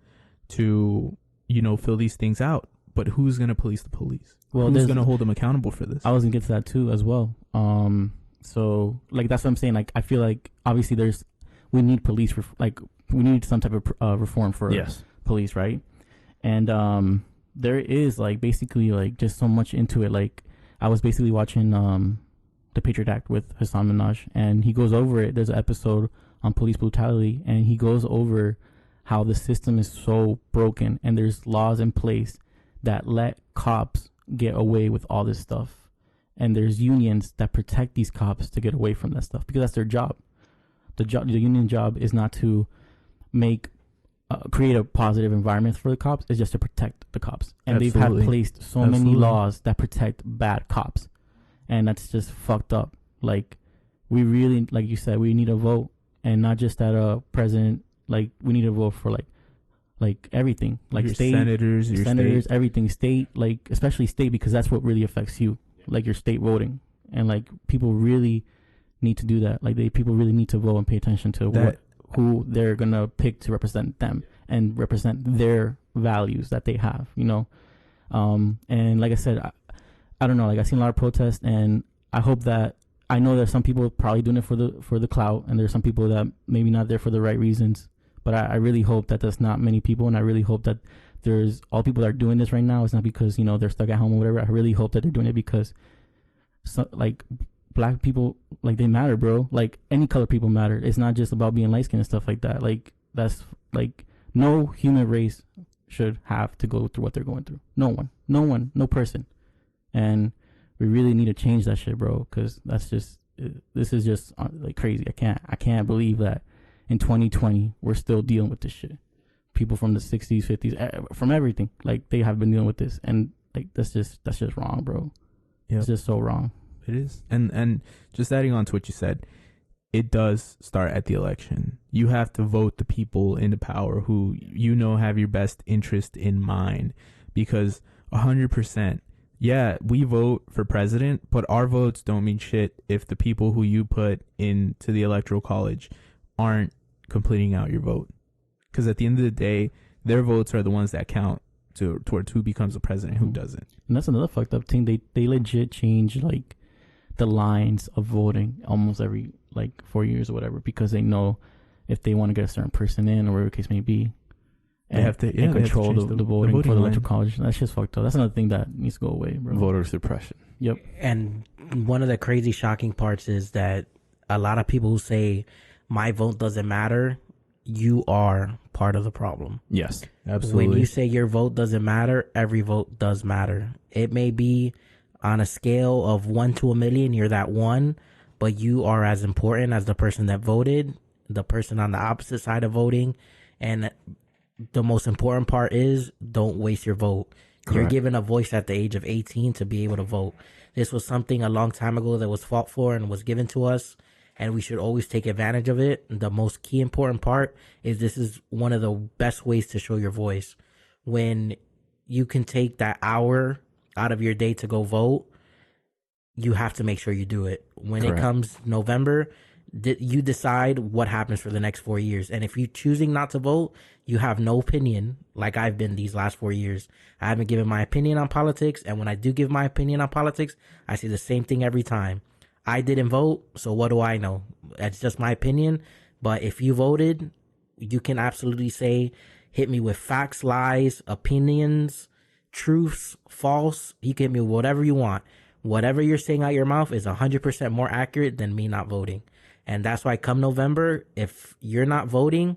to, you know, fill these things out. But who's going to police the police? Well, who's going to hold them accountable for this? I was going to get to that too as well. So like that's what I'm saying. Like I feel like obviously we need police we need some type of reform for police, right? And there is like basically like just so much into it. Like I was basically watching the Patriot Act with Hassan Minaj, and he goes over it. There's an episode on police brutality, and he goes over how the system is so broken, and there's laws in place that let cops get away with all this stuff, and there's unions that protect these cops to get away from that stuff because that's their job. The union job is not to create a positive environment for the cops. It's just to protect the cops, and they've placed so many laws that protect bad cops, and that's just fucked up. Like we really, like you said, we need a vote, and not just that president. Like we need to vote for like everything, like your state senators, everything, state, like especially state, because that's what really affects you, like your state voting, and like people really need to do that. Like people really need to vote and pay attention to who they're gonna pick to represent them and represent their values that they have, you know. And like I said, I don't know, like I've seen a lot of protests, and I hope that I know that some people are probably doing it for the clout, and there's some people that maybe not there for the right reasons. But I really hope that there's not many people, and I really hope that there's all people that are doing this right now. It's not because, you know, they're stuck at home or whatever. I really hope that they're doing it because, like, Black people, like, they matter, bro. Like, any color people matter. It's not just about being light-skinned and stuff like that. Like, that's, like, no human race should have to go through what they're going through. No one, no person. And we really need to change that shit, bro, because this is just, like, crazy. I can't believe that in 2020, we're still dealing with this shit. People from the 60s, 50s, from everything, like they have been dealing with this, and like that's just wrong, bro. Yep. It's just so wrong. It is. And just adding on to what you said, it does start at the election. You have to vote the people into power who you know have your best interest in mind, because 100% Yeah, we vote for president, but our votes don't mean shit if the people who you put into the electoral college aren't completing out your vote. Because at the end of the day, their votes are the ones that count towards who becomes the president, who doesn't. And that's another fucked up thing. They legit change like the lines of voting almost every like 4 years or whatever, because they know if they want to get a certain person in or whatever the case may be, they have to control the voting for the electoral college. That's just fucked up. That's another thing that needs to go away, bro. Voter suppression. Yep. And one of the crazy, shocking parts is that a lot of people who say my vote doesn't matter, you are part of the problem. Yes, absolutely. When you say your vote doesn't matter, every vote does matter. It may be on a scale of 1 to 1,000,000, you're that one, but you are as important as the person that voted, the person on the opposite side of voting. And the most important part is don't waste your vote. Correct. You're given a voice at the age of 18 to be able to vote. This was something a long time ago that was fought for and was given to us, and we should always take advantage of it. The most key important part is this is one of the best ways to show your voice. When you can take that hour out of your day to go vote, you have to make sure you do it. When Correct. It comes November, you decide what happens for the next 4 years. And if you're choosing not to vote, you have no opinion, like I've been these last 4 years. I haven't given my opinion on politics, and when I do give my opinion on politics, I say the same thing every time. I didn't vote, so what do I know? That's just my opinion. But if you voted, you can absolutely say, hit me with facts, lies, opinions, truths, false. You can hit me with whatever you want. Whatever you're saying out your mouth is 100% more accurate than me not voting. And that's why come November, if you're not voting,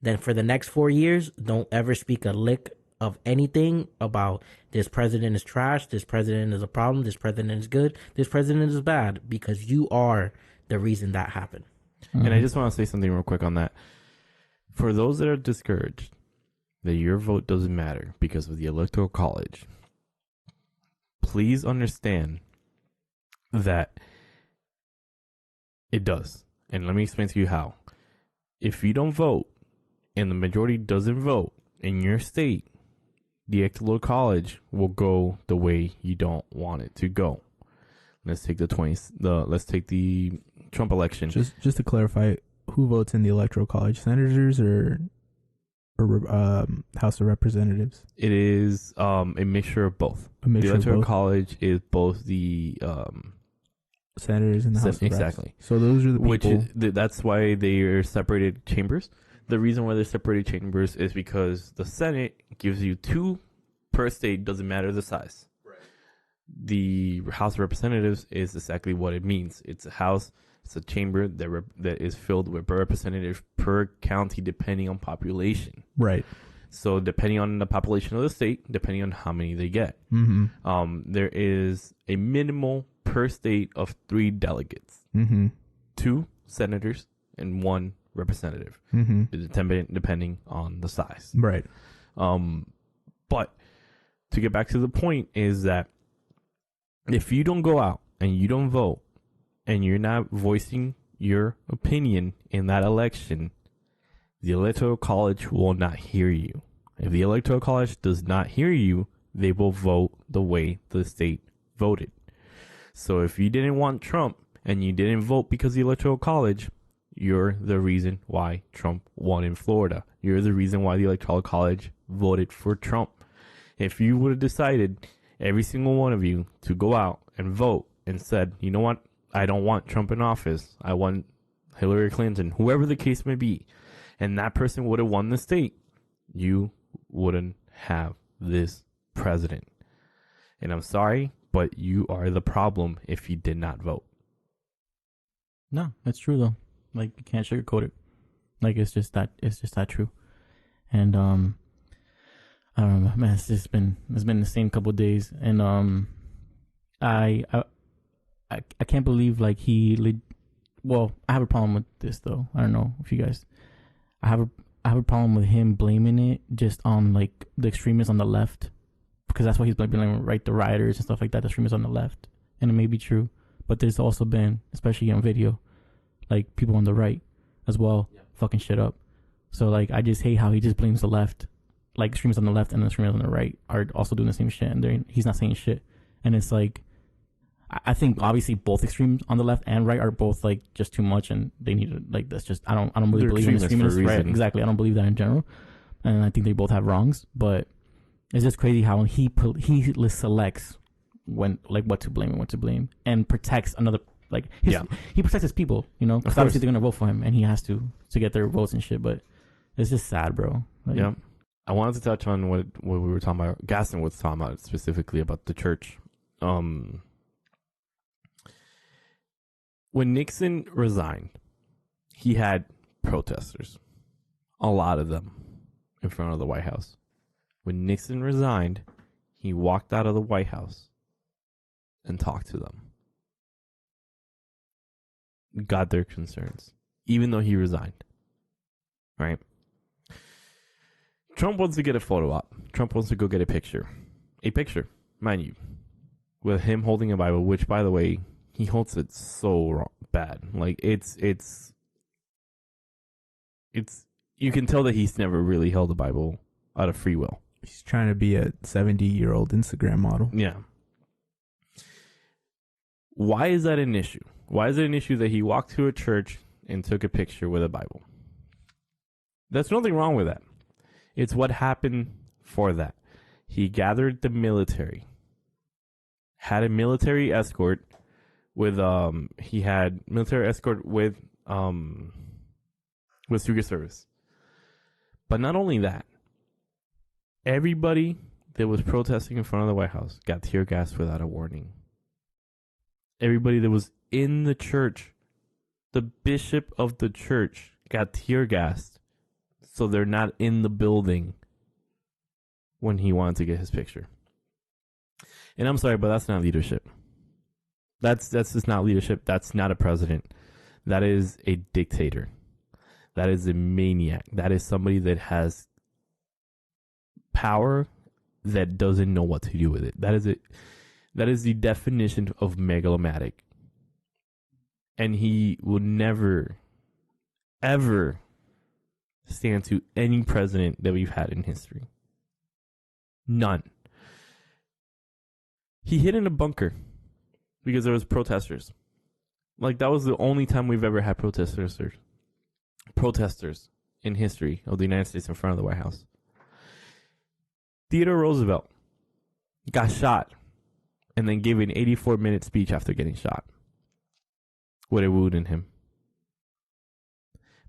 then for the next 4 years, don't ever speak a lick of anything about this president is trash, this president is a problem, this president is good, this president is bad, because you are the reason that happened. Mm-hmm. And I just want to say something real quick on that. For those that are discouraged that your vote doesn't matter because of the electoral college, please understand that it does. And let me explain to you how. If you don't vote and the majority doesn't vote in your state, the electoral college will go the way you don't want it to go. Let's take the Trump election. Just to clarify, who votes in the electoral college? Senators or House of Representatives? It is a mixture of both. The electoral college is both the senators and the House of Reps. Exactly. So those are the people. That's why they are separated chambers. The reason why they're separated chambers is because the Senate gives you 2 per state, doesn't matter the size. Right. The House of Representatives is exactly what it means. It's a house, it's a chamber that is filled with representatives per county depending on population. Right. So depending on the population of the state, depending on how many they get, there is a minimal per state of 3 delegates, 2 senators and 1 representative, depending on the size. Right. But to get back to the point is that if you don't go out and you don't vote and you're not voicing your opinion in that election, the electoral college will not hear you. If the electoral college does not hear you, they will vote the way the state voted. So if you didn't want Trump and you didn't vote because of the electoral college, you're the reason why Trump won in Florida. You're the reason why the electoral college voted for Trump. If you would have decided, every single one of you, to go out and vote and said, you know what, I don't want Trump in office, I want Hillary Clinton, whoever the case may be, and that person would have won the state, you wouldn't have this president. And I'm sorry, but you are the problem if you did not vote. No, that's true though. Like, you can't sugarcoat it. Like, it's just that true. And I don't know, man. It's been the same couple of days, and I can't believe like well, I have a problem with this though. I don't know if you guys, I have a problem with him blaming it just on like the extremists on the left, because that's what he's blaming, right? The rioters and stuff like that, the extremists on the left, and it may be true, but there's also been, especially on video, like people on the right as well, fucking shit up. So like, I just hate how he just blames the left, like extremists on the left and the extremists on the right are also doing the same shit, and he's not saying shit. And it's like, I think obviously both extremes on the left and right are both like just too much, and they need to like that's just I don't really believe in extremists, right? Exactly, I don't believe that in general, and I think they both have wrongs. But it's just crazy how he selects when like what to blame and what to blame, and protects another like he protects his people, you know, because obviously they're gonna vote for him, and he has to get their votes and shit. But it's just sad, bro. Like, yeah, I wanted to touch on what we were talking about. Gaston was talking about specifically about the church. When Nixon resigned, he had protesters, a lot of them, in front of the White House. When Nixon resigned, he walked out of the White House and talked to them. Got their concerns, even though he resigned. Right? Trump wants to get a photo op. Trump wants to go get a picture. A picture, mind you, with him holding a Bible, which, by the way, he holds it so wrong, bad. Like, it's you can tell that he's never really held a Bible out of free will. He's trying to be a 70-year-old Instagram model. Yeah. Why is that an issue? Why is it an issue that he walked to a church and took a picture with a Bible? There's nothing wrong with that. It's what happened for that. He gathered the military, had a military escort with he had military escort with Secret Service. But not only that, everybody that was protesting in front of the White House got tear gassed without a warning. Everybody that was in the church, the bishop of the church, got tear gassed, so they're not in the building when he wanted to get his picture. And I'm sorry, but that's not leadership. That's just not leadership. That's not a president. That is a dictator. That is a maniac. That is somebody that has power that doesn't know what to do with it. That is it. That is the definition of megalomatic. And he will never, ever stand to any president that we've had in history. None. He hid in a bunker because there was protesters. Like, that was the only time we've ever had protesters in history of the United States in front of the White House. Theodore Roosevelt got shot and then gave an 84-minute speech after getting shot with a wound in him.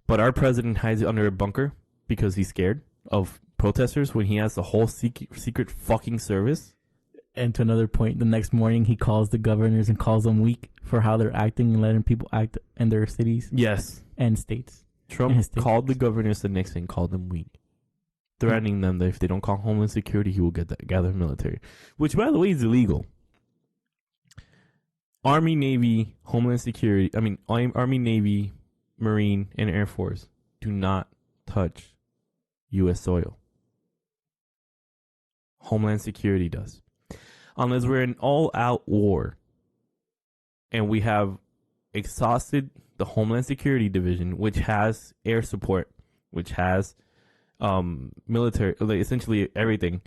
But our president hides under a bunker because he's scared of protesters when he has the whole secret fucking service. And to another point, the next morning he calls the governors and calls them weak for how they're acting and letting people act in their cities. Yes. And states. Trump called the governors the next thing, called them weak, threatening them that if they don't call Homeland Security, he will gather military, which, by the way, is illegal. Army, Navy, Homeland Security, Army, Navy, Marine, and Air Force do not touch U.S. soil. Homeland Security does. Unless we're in all-out war and we have exhausted the Homeland Security Division, which has air support, which has military, like essentially everything,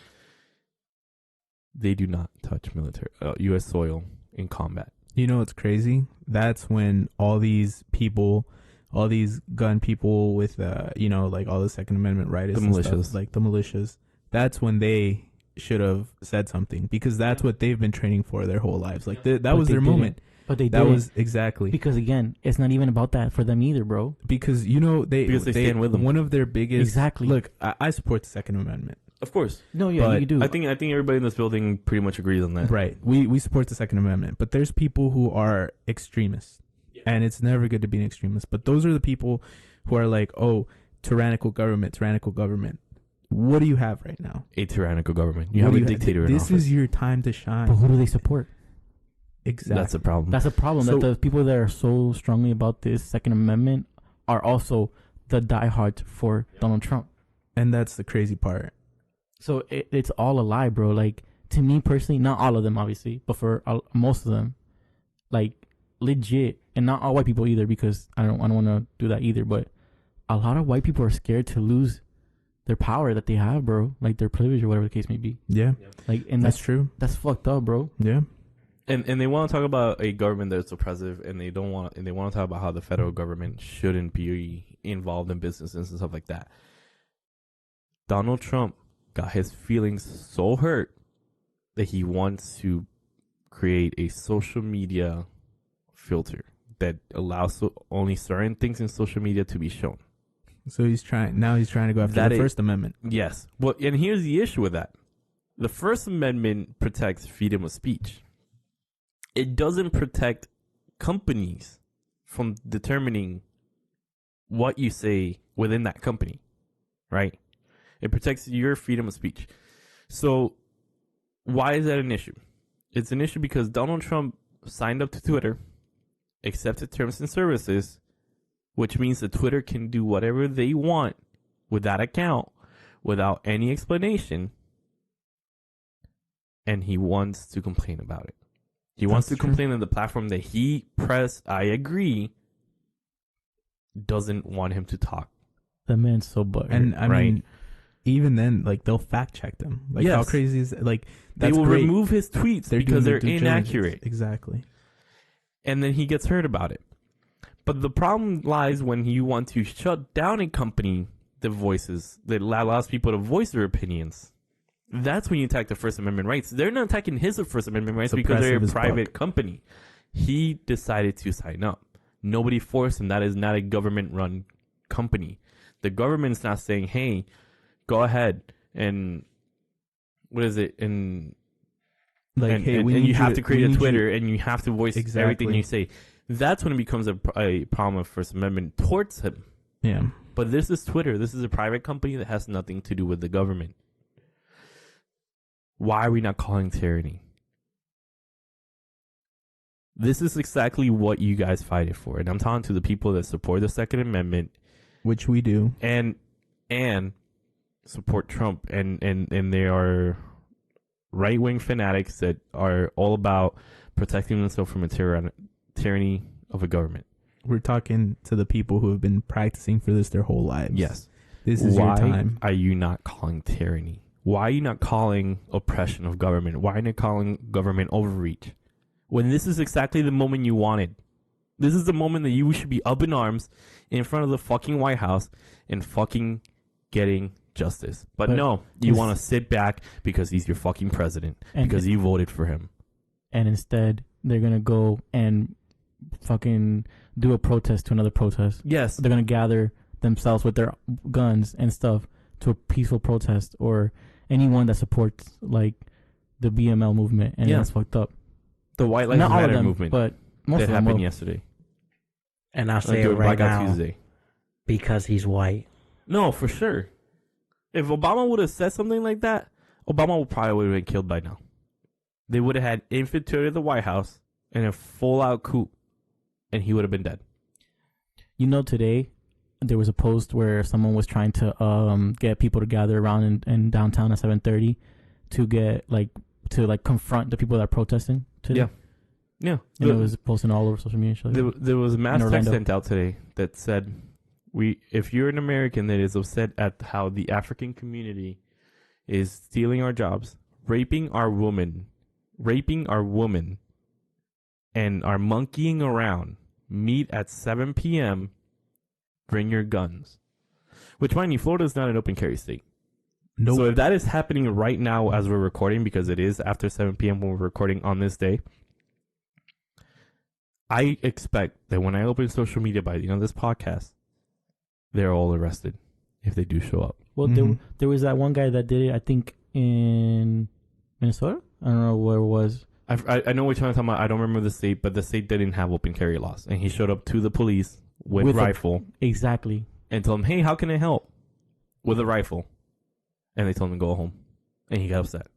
they do not touch military U.S. soil in combat. You know what's crazy? That's when all these people, all these gun people with, like all the Second Amendment rights, the militias, stuff, like the militias, that's when they should have said something, because that's what they've been training for their whole lives. Like that was their moment. But they that didn't. Was exactly because, again, it's not even about that for them either, bro. Because they stand with them. One of their biggest Look, I support the Second Amendment. Of course. No, yeah, you do. I think everybody in this building pretty much agrees on that. Right. We support the Second Amendment, but there's people who are extremists, and it's never good to be an extremist. But those are the people who are like, oh, tyrannical government. What do you have right now? A tyrannical government. You have a dictator in office. This is your time to shine. But who do they support? Exactly. That's a problem. That's a problem. So, that the people that are so strongly about this Second Amendment are also the diehards for Donald Trump. And that's the crazy part. So it's all a lie, bro. Like, to me personally, not all of them, obviously, but for most of them, like, legit, and not all white people either, because I don't want to do that either. But a lot of white people are scared to lose their power that they have, bro. Like, their privilege or whatever the case may be. Yeah. Like, and that's true. That's fucked up, bro. Yeah. And they want to talk about a government that's oppressive, and they want to talk about how the federal government shouldn't be involved in businesses and stuff like that. Donald Trump got his feelings so hurt that he wants to create a social media filter that allows only certain things in social media to be shown. So he's trying to go after the First Amendment. Yes. Well, and here's the issue with that. The First Amendment protects freedom of speech. It doesn't protect companies from determining what you say within that company, right? It protects your freedom of speech. So why is that an issue? It's an issue because Donald Trump signed up to Twitter, accepted terms and services, which means that Twitter can do whatever they want with that account without any explanation, and he wants to complain about it. He wants to complain on the platform that he pressed, I agree, doesn't want him to talk. That man's so butthurt. And I mean, even then, like, they'll fact check them. Like, yes. How crazy is it? Like, they will remove his tweets because they're inaccurate. Exactly. And then he gets hurt about it. But the problem lies when you want to shut down a company that allows people to voice their opinions. That's when you attack the First Amendment rights. They're not attacking his First Amendment rights because they're a private company. He decided to sign up. Nobody forced him. That is not a government-run company. The government's not saying, hey, go ahead and what is it? And you have to create a Twitter and you have to voice everything you say. That's when it becomes a problem of First Amendment towards him. Yeah. But this is Twitter. This is a private company that has nothing to do with the government. Why are we not calling tyranny? This is exactly what you guys fight it for. And I'm talking to the people that support the Second Amendment. Which we do. And support Trump. And they are right-wing fanatics that are all about protecting themselves from a tyranny of a government. We're talking to the people who have been practicing for this their whole lives. Yes. This is your time. Why are you not calling tyranny? Why are you not calling oppression of government? Why are you not calling government overreach? When this is exactly the moment you wanted. This is the moment that you should be up in arms in front of the fucking White House and fucking getting justice. But no, you want to sit back because he's your fucking president. Because you voted for him. And instead, they're going to go and fucking do a protest to another protest. Yes. They're going to gather themselves with their guns and stuff to a peaceful protest, or anyone that supports like the BML movement, and that's fucked up. The White Lives Matter movement, but most that happened yesterday. And I'll say it right now, Tuesday. Because he's white. No, for sure. If Obama would have said something like that, Obama probably would have been killed by now. They would have had infiltrated the White House in a full-out coup, and he would have been dead. You know, today there was a post where someone was trying to get people to gather around in downtown at 7:30 to confront the people that are protesting today. Yeah. And it was posting all over social media. There was a mass text sent out today that said, if you're an American that is upset at how the African community is stealing our jobs, raping our women, and are monkeying around, meet at 7 p.m., bring your guns. Which, mind you, Florida is not an open carry state. Nope. So if that is happening right now as we're recording, because it is after 7 p.m. when we're recording on this day, I expect that when I open social media by the end of this podcast, they're all arrested if they do show up. Well, there was that one guy that did it, I think, in Minnesota? I don't know where it was. I know what you're talking about. I don't remember the state, but the state didn't have open carry laws. And he showed up to the police with a rifle. Exactly. And told him, hey, how can I help? With a rifle. And they told him to go home. And he got upset.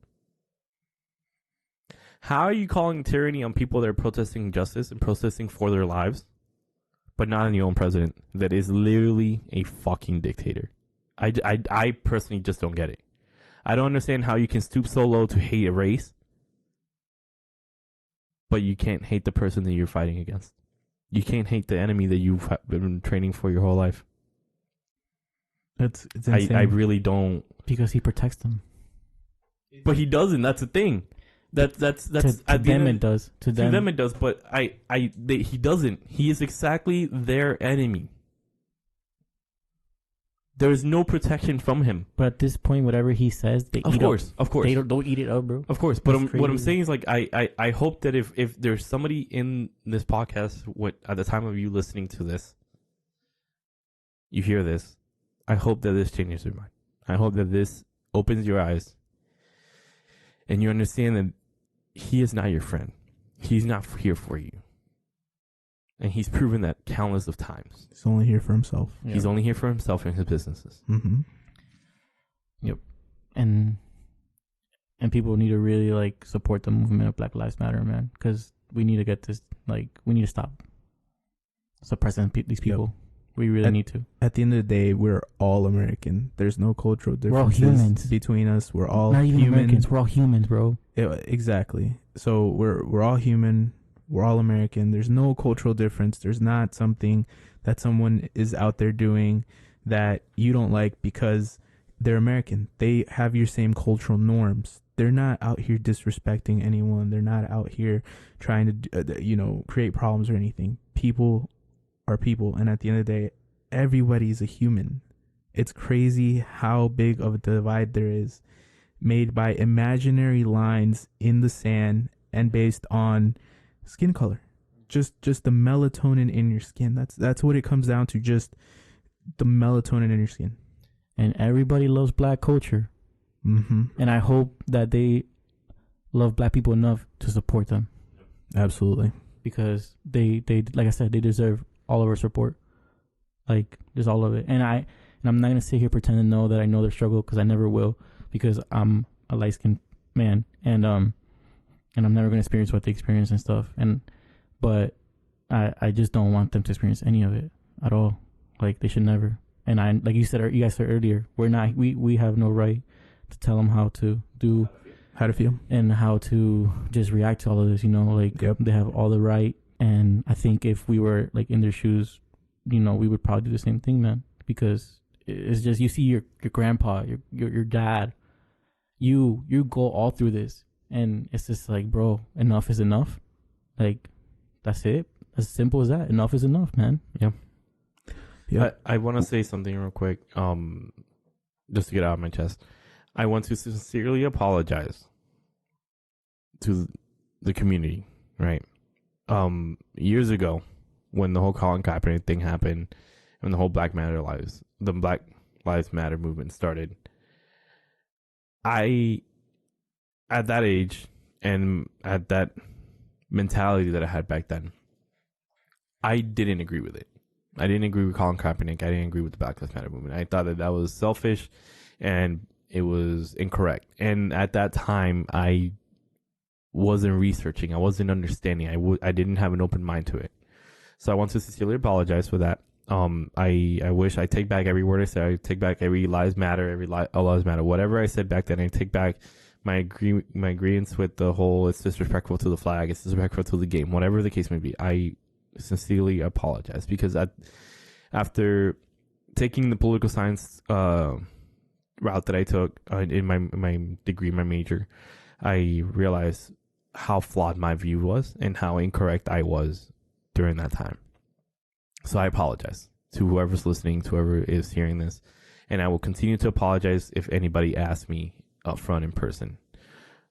How are you calling tyranny on people that are protesting justice and protesting for their lives, but not on your own president that is literally a fucking dictator? I personally just don't get it. I don't understand how you can stoop so low to hate a race, but you can't hate the person that you're fighting against. You can't hate the enemy that you've been training for your whole life. It's insane. I really don't. Because he protects them. But he doesn't. That's the thing. That's to them it does. To them it does. But he doesn't. He is exactly their enemy. There is no protection from him. But at this point, whatever he says, they eat up. Of course, they don't eat it up, bro. Of course, but what I'm saying is like I hope that if there's somebody in this podcast, at the time of you listening to this, you hear this, I hope that this changes your mind. I hope that this opens your eyes, and you understand that he is not your friend. He's not here for you. And he's proven that countless of times. He's only here for himself. Yeah. He's only here for himself and his businesses. Mm-hmm. Yep. And people need to really like support the movement of Black Lives Matter, man, because we need to get this. Like, we need to stop suppressing these people. Yep. We really need to. At the end of the day, we're all American. There's no cultural differences. We're all humans between us. We're all not even Americans. We're all humans, bro. Exactly. So we're all human. We're all American. There's no cultural difference. There's not something that someone is out there doing that you don't like because they're American. They have your same cultural norms. They're not out here disrespecting anyone. They're not out here trying to, create problems or anything. People are people. And at the end of the day, everybody's a human. It's crazy how big of a divide there is made by imaginary lines in the sand and based on skin color, just the melatonin in your skin. That's what it comes down to. Just the melatonin in your skin. And everybody loves black culture. Mm-hmm. And I hope that they love black people enough to support them. Absolutely, because they like I said, they deserve all of our support. Like, just all of it. And I'm not gonna sit here pretend to know that I know their struggle, because I never will, because I'm a light skinned man, and I'm never going to experience what they experience and stuff. But I just don't want them to experience any of it at all. Like, they should never. And like you guys said earlier, we have no right to tell them how to feel and how to just react to all of this, like, yep. They have all the right. And I think if we were like in their shoes, we would probably do the same thing, man, because it's just, you see your grandpa, your dad, you go all through this. And it's just like, bro, enough is enough. Like, that's it. As simple as that. Enough is enough, man. Yeah. Yeah. I want to say something real quick, just to get out of my chest. I want to sincerely apologize to the community, right? Years ago, when the whole Colin Kaepernick thing happened, and the whole Black Lives Matter movement started, at that age and at that mentality that I had back then, I didn't agree with it. I didn't agree with Colin Kaepernick. I didn't agree with the Black Lives Matter movement. I thought that was selfish and it was incorrect. And at that time, I wasn't researching. I wasn't understanding. I didn't have an open mind to it. So I want to sincerely apologize for that. I wish I take back every word I said. I take back every lives matter, all lives matter. Whatever I said back then, I take back my agreements with the whole, it's disrespectful to the flag, it's disrespectful to the game, whatever the case may be. I sincerely apologize, because after taking the political science route that I took in my degree, my major, I realized how flawed my view was and how incorrect I was during that time. So I apologize to whoever's listening, to whoever is hearing this, and I will continue to apologize if anybody asks me up front in person.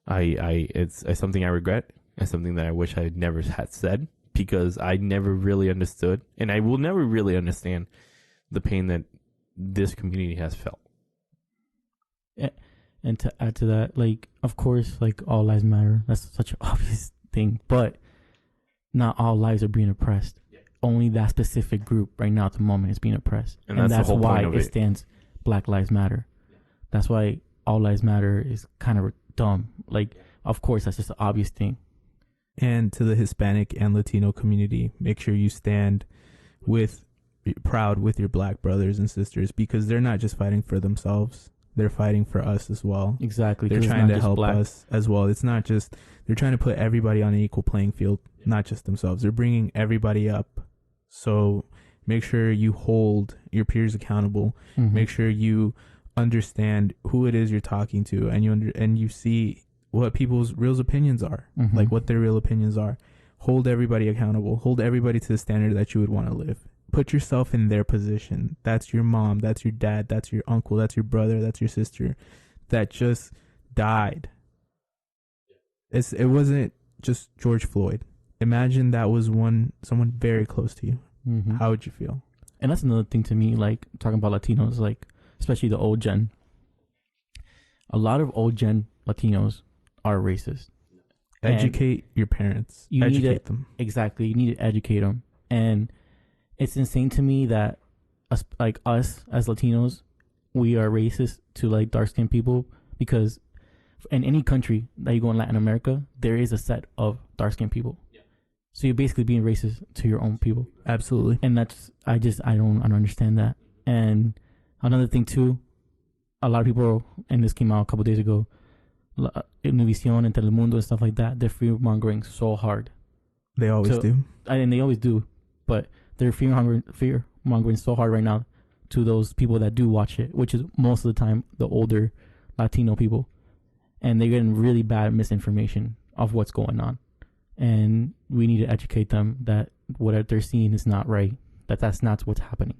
It's something I regret. It's something that I wish I never had said, because I never really understood, and I will never really understand the pain that this community has felt. And to add to that, like, of course, like, all lives matter. That's such an obvious thing, but not all lives are being oppressed. Yeah. Only that specific group right now at the moment is being oppressed, and that's the whole why point of it stands Black Lives Matter. That's why all lives matter is kind of dumb. Like, of course, that's just an obvious thing. And to the Hispanic and Latino community, make sure you stand proud with your black brothers and sisters, because they're not just fighting for themselves. They're fighting for us as well. Exactly. They're trying to help us as well. It's not just, they're trying to put everybody on an equal playing field, not just themselves. They're bringing everybody up. So make sure you hold your peers accountable. Mm-hmm. Make sure you understand who it is you're talking to, and you see what people's real opinions are, like what their real opinions are. Hold everybody accountable. Hold everybody to the standard that you would want to live. Put yourself in their position. That's your mom. That's your dad. That's your uncle. That's your brother. That's your sister that just died. It wasn't just George Floyd. Imagine that was someone very close to you. How would you feel? And that's another thing to me, like talking about Latinos, like especially the old gen. A lot of old gen Latinos are racist. Educate your parents. Educate them. Exactly. You need to educate them. And it's insane to me that us as Latinos, we are racist to like dark skinned people, because in any country that you go in Latin America, there is a set of dark skinned people. Yeah. So you're basically being racist to your own people. Absolutely. And that's, I don't understand that. And another thing too, a lot of people, and this came out a couple days ago, Univision and Telemundo and stuff like that, they're fear-mongering so hard. They always do. And they always do. But they're fear-mongering so hard right now to those people that do watch it, which is most of the time the older Latino people. And they're getting really bad misinformation of what's going on. And we need to educate them that what they're seeing is not right, that's not what's happening.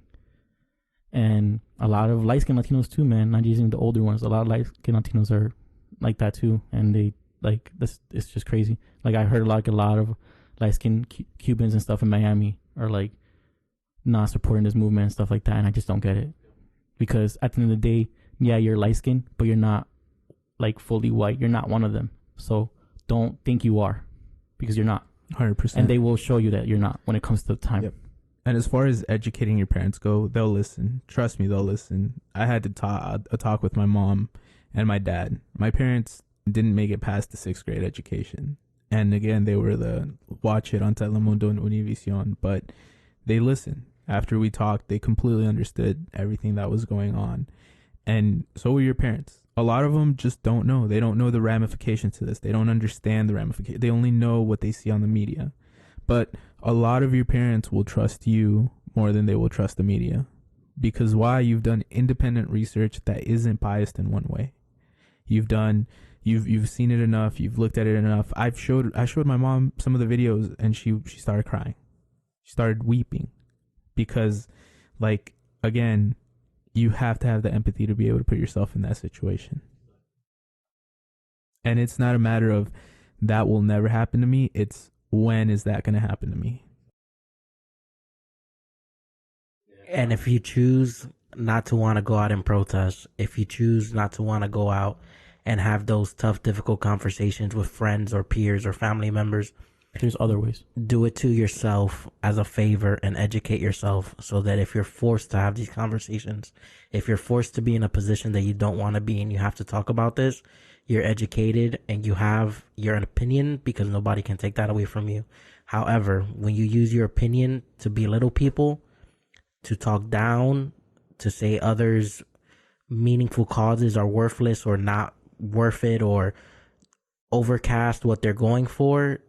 And a lot of light-skinned Latinos too, man, not just even the older ones. A lot of light-skinned Latinos are like that too, and they like this. It's just crazy. Like I heard like a lot of light-skinned Cubans and stuff in Miami are like not supporting this movement and stuff like that, and I just don't get it. Because at the end of the day, yeah, you're light-skinned, but you're not like fully white. You're not one of them. So don't think you are, because you're not. 100%. And they will show you that you're not when it comes to the time. Yep. And as far as educating your parents go, they'll listen. Trust me, they'll listen. I had to talk with my mom and my dad. My parents didn't make it past the 6th grade education. And again, they were watch it on Telemundo and Univision, but they listened. After we talked, they completely understood everything that was going on. And so were your parents. A lot of them just don't know. They don't know the ramifications to this. They don't understand the ramifications. They only know what they see on the media. But a lot of your parents will trust you more than they will trust the media. Because why? You've done independent research that isn't biased in one way. You've seen it enough. You've looked at it enough. I showed my mom some of the videos, and she started crying. She started weeping, because, like, again, you have to have the empathy to be able to put yourself in that situation. And it's not a matter of that will never happen to me. It's when is that going to happen to me? And if you choose not to want to go out and protest, if you choose not to want to go out and have those tough, difficult conversations with friends or peers or family members, there's other ways. Do it to yourself as a favor and educate yourself, so that if you're forced to have these conversations, if you're forced to be in a position that you don't want to be and you have to talk about this, you're educated and you have your opinion, because nobody can take that away from you. However, when you use your opinion to belittle people, to talk down, to say others' meaningful causes are worthless or not worth it, or overcast what they're going for,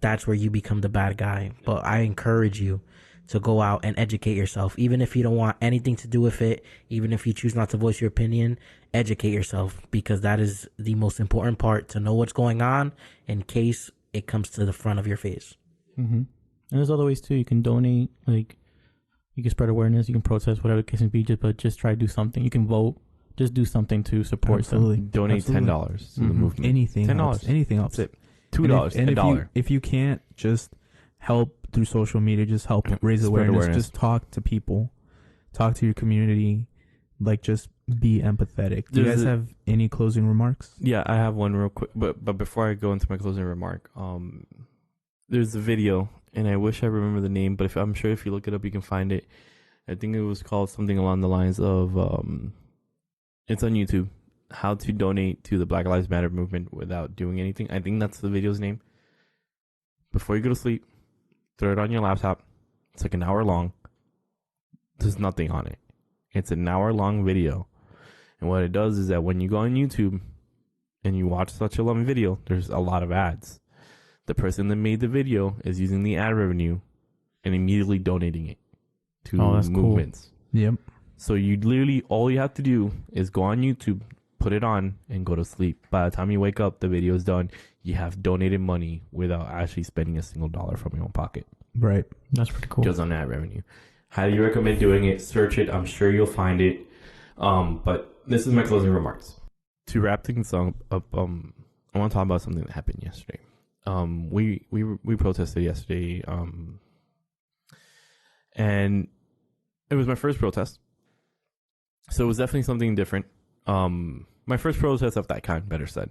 that's where you become the bad guy. But I encourage you to go out and educate yourself. Even if you don't want anything to do with it, even if you choose not to voice your opinion, educate yourself, because that is the most important part, to know what's going on in case it comes to the front of your face. Mm-hmm. And there's other ways too. You can donate, like you can spread awareness, you can protest, whatever the case may be, but just try to do something. You can vote. Just do something to support Absolutely. them. Donate $10 to the movement. Anything. $10. Anything else. That's it. $2, $1. If you can't, just help through social media. Just help raise awareness. Just talk to people. Talk to your community. Like, just be empathetic. Do you guys have any closing remarks? Yeah, I have one real quick. But before I go into my closing remark, there's a video, and I wish I remember the name, but I'm sure if you look it up, you can find it. I think it was called something along the lines of, it's on YouTube, how to donate to the Black Lives Matter movement without doing anything. I think that's the video's name. Before you go to sleep, throw it on your laptop. It's like an hour long. There's nothing on it. It's an hour long video. And what it does is that when you go on YouTube and you watch such a long video, there's a lot of ads. The person that made the video is using the ad revenue and immediately donating it to movements. Cool. Yep. So you literally, all you have to do is go on YouTube, put it on and go to sleep. By the time you wake up, the video is done. You have donated money without actually spending a single dollar from your own pocket. Right. That's pretty cool. Just on ad revenue. Highly recommend doing it. Search it. I'm sure you'll find it. But this is my closing remarks. To wrap things up, I want to talk about something that happened yesterday. We protested yesterday. And it was my first protest. So it was definitely something different. My first protest of that kind, better said.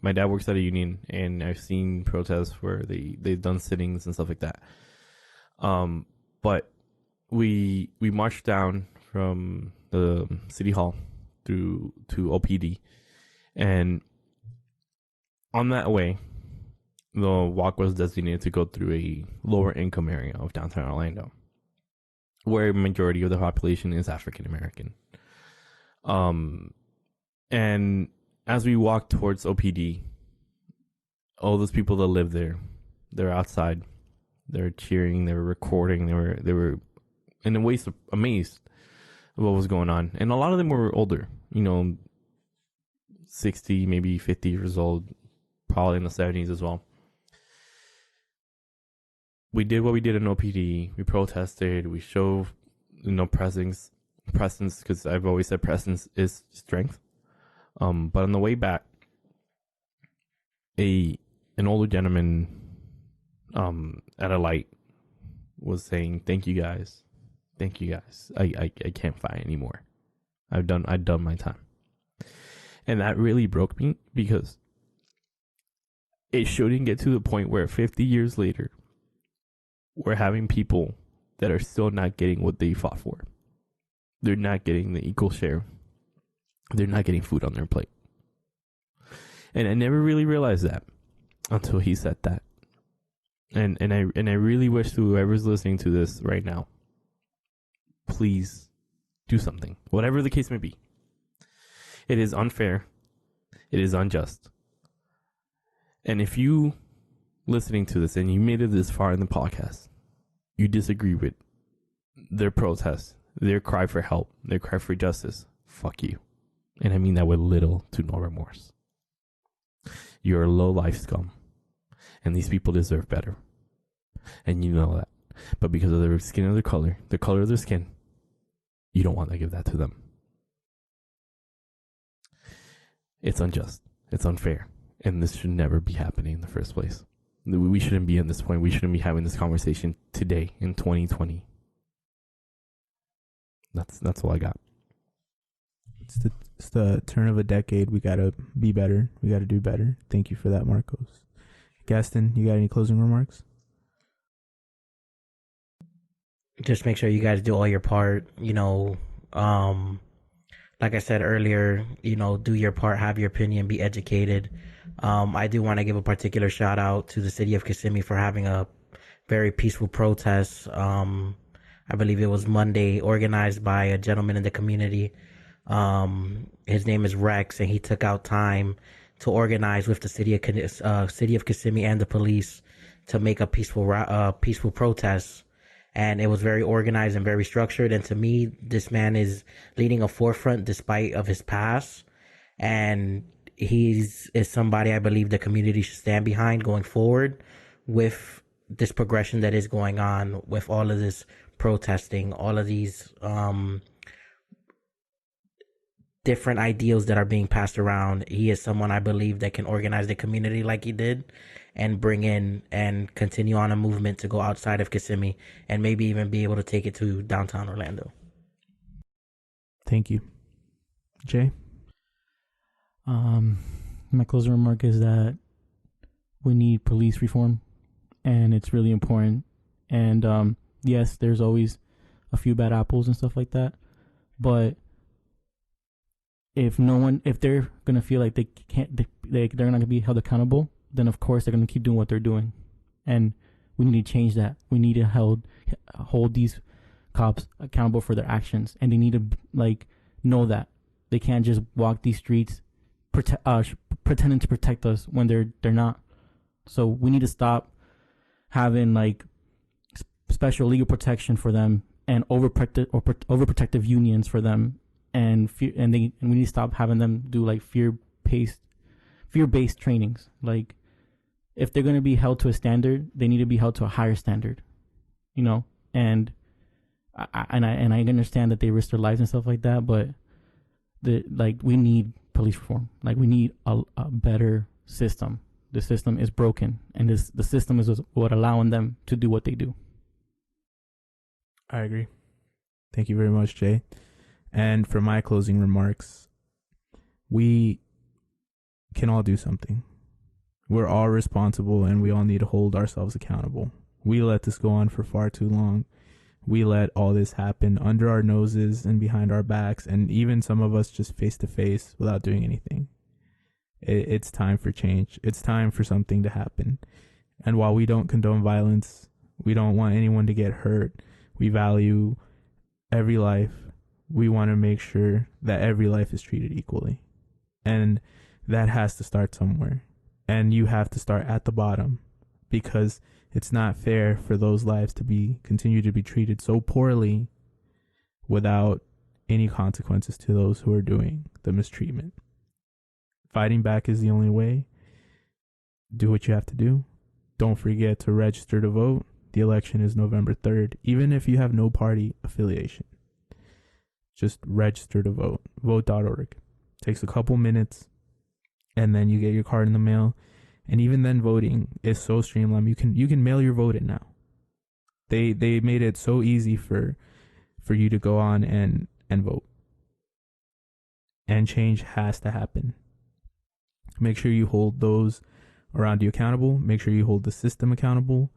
My dad works at a union, and I've seen protests where they've done sittings and stuff like that. But we marched down from the city hall to OPD, and on that way, the walk was designated to go through a lower income area of downtown Orlando, where a majority of the population is African American. And as we walked towards OPD, all those people that live there, they're outside, they're cheering, they were recording, they were in a way amazed of what was going on. And a lot of them were older, 60, maybe 50 years old, probably in the 70s as well. We did what we did in OPD. We protested. We showed, presence, because I've always said presence is strength. But on the way back, an older gentleman, at a light was saying, "Thank you guys. I can't fight anymore. I've done my time." And that really broke me, because it shouldn't get to the point where 50 years later, we're having people that are still not getting what they fought for. They're not getting the equal share. They're not getting food on their plate. And I never really realized that until he said that. And I really wish to whoever's listening to this right now, please do something. Whatever the case may be. It is unfair. It is unjust. And if you listening to this and you made it this far in the podcast, you disagree with their protest, their cry for help, their cry for justice, fuck you. And I mean that with little to no remorse. You're a low-life scum. And these people deserve better. And you know that. But because of their skin or their color of their skin, you don't want to give that to them. It's unjust. It's unfair. And this should never be happening in the first place. We shouldn't be at this point. We shouldn't be having this conversation today in 2020. That's all I got. It's the turn of a decade. We gotta be better. We gotta do better. Thank you for that, Marcos. Gaston, you got any closing remarks? Just make sure you guys do all your part. Like I said earlier, do your part, have your opinion, be educated. I do want to give a particular shout out to the city of Kissimmee for having a very peaceful protest. I believe it was Monday, organized by a gentleman in the community. His name is Rex, and he took out time to organize with the city of Kissimmee and the police to make a peaceful protest. And it was very organized and very structured. And to me, this man is leading a forefront despite of his past. And is somebody I believe the community should stand behind going forward with this progression that is going on, with all of this protesting, all of these different ideals that are being passed around. He is someone I believe that can organize the community like he did and bring in and continue on a movement to go outside of Kissimmee and maybe even be able to take it to downtown Orlando. Thank you. Jay? My closing remark is that we need police reform, and it's really important. And yes, there's always a few bad apples and stuff like that, but if they're gonna feel like they can't, they're not gonna be held accountable, then of course they're gonna keep doing what they're doing, and we need to change that. We need to hold these cops accountable for their actions, and they need to know that they can't just walk these streets pretending to protect us when they're not. So we need to stop having special legal protection for them and overprotective unions for them, and we need to stop having them do like fear-based trainings. Like, if they're going to be held to a standard, they need to be held to a higher standard, you know. And I understand that they risk their lives and stuff like that, but we need police reform. Like, we need a better system. The system is broken, and the system is what allowing them to do what they do. I agree. Thank you very much, Jay. And for my closing remarks, we can all do something. We're all responsible, and we all need to hold ourselves accountable. We let this go on for far too long. We let all this happen under our noses and behind our backs, and even some of us just face to face without doing anything. It's time for change. It's time for something to happen. And while we don't condone violence, we don't want anyone to get hurt, we value every life. We want to make sure that every life is treated equally. And that has to start somewhere. And you have to start at the bottom, because it's not fair for those lives to continue to be treated so poorly without any consequences to those who are doing the mistreatment. Fighting back is the only way. Do what you have to do. Don't forget to register to vote. The election is November 3rd, even if you have no party affiliation. Just register to vote. Vote.org. Takes a couple minutes, and then you get your card in the mail. And even then, voting is so streamlined. You can mail your vote in now. They made it so easy for you to go on and vote. And change has to happen. Make sure you hold those around you accountable. Make sure you hold the system accountable.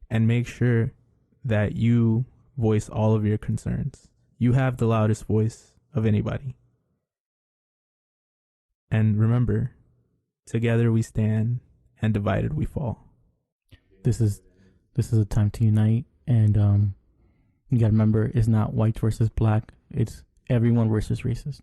And make sure that you voice all of your concerns. You have the loudest voice of anybody. And remember, together we stand, and divided we fall. This is a time to unite, and you gotta remember, it's not white versus black. It's everyone versus racist.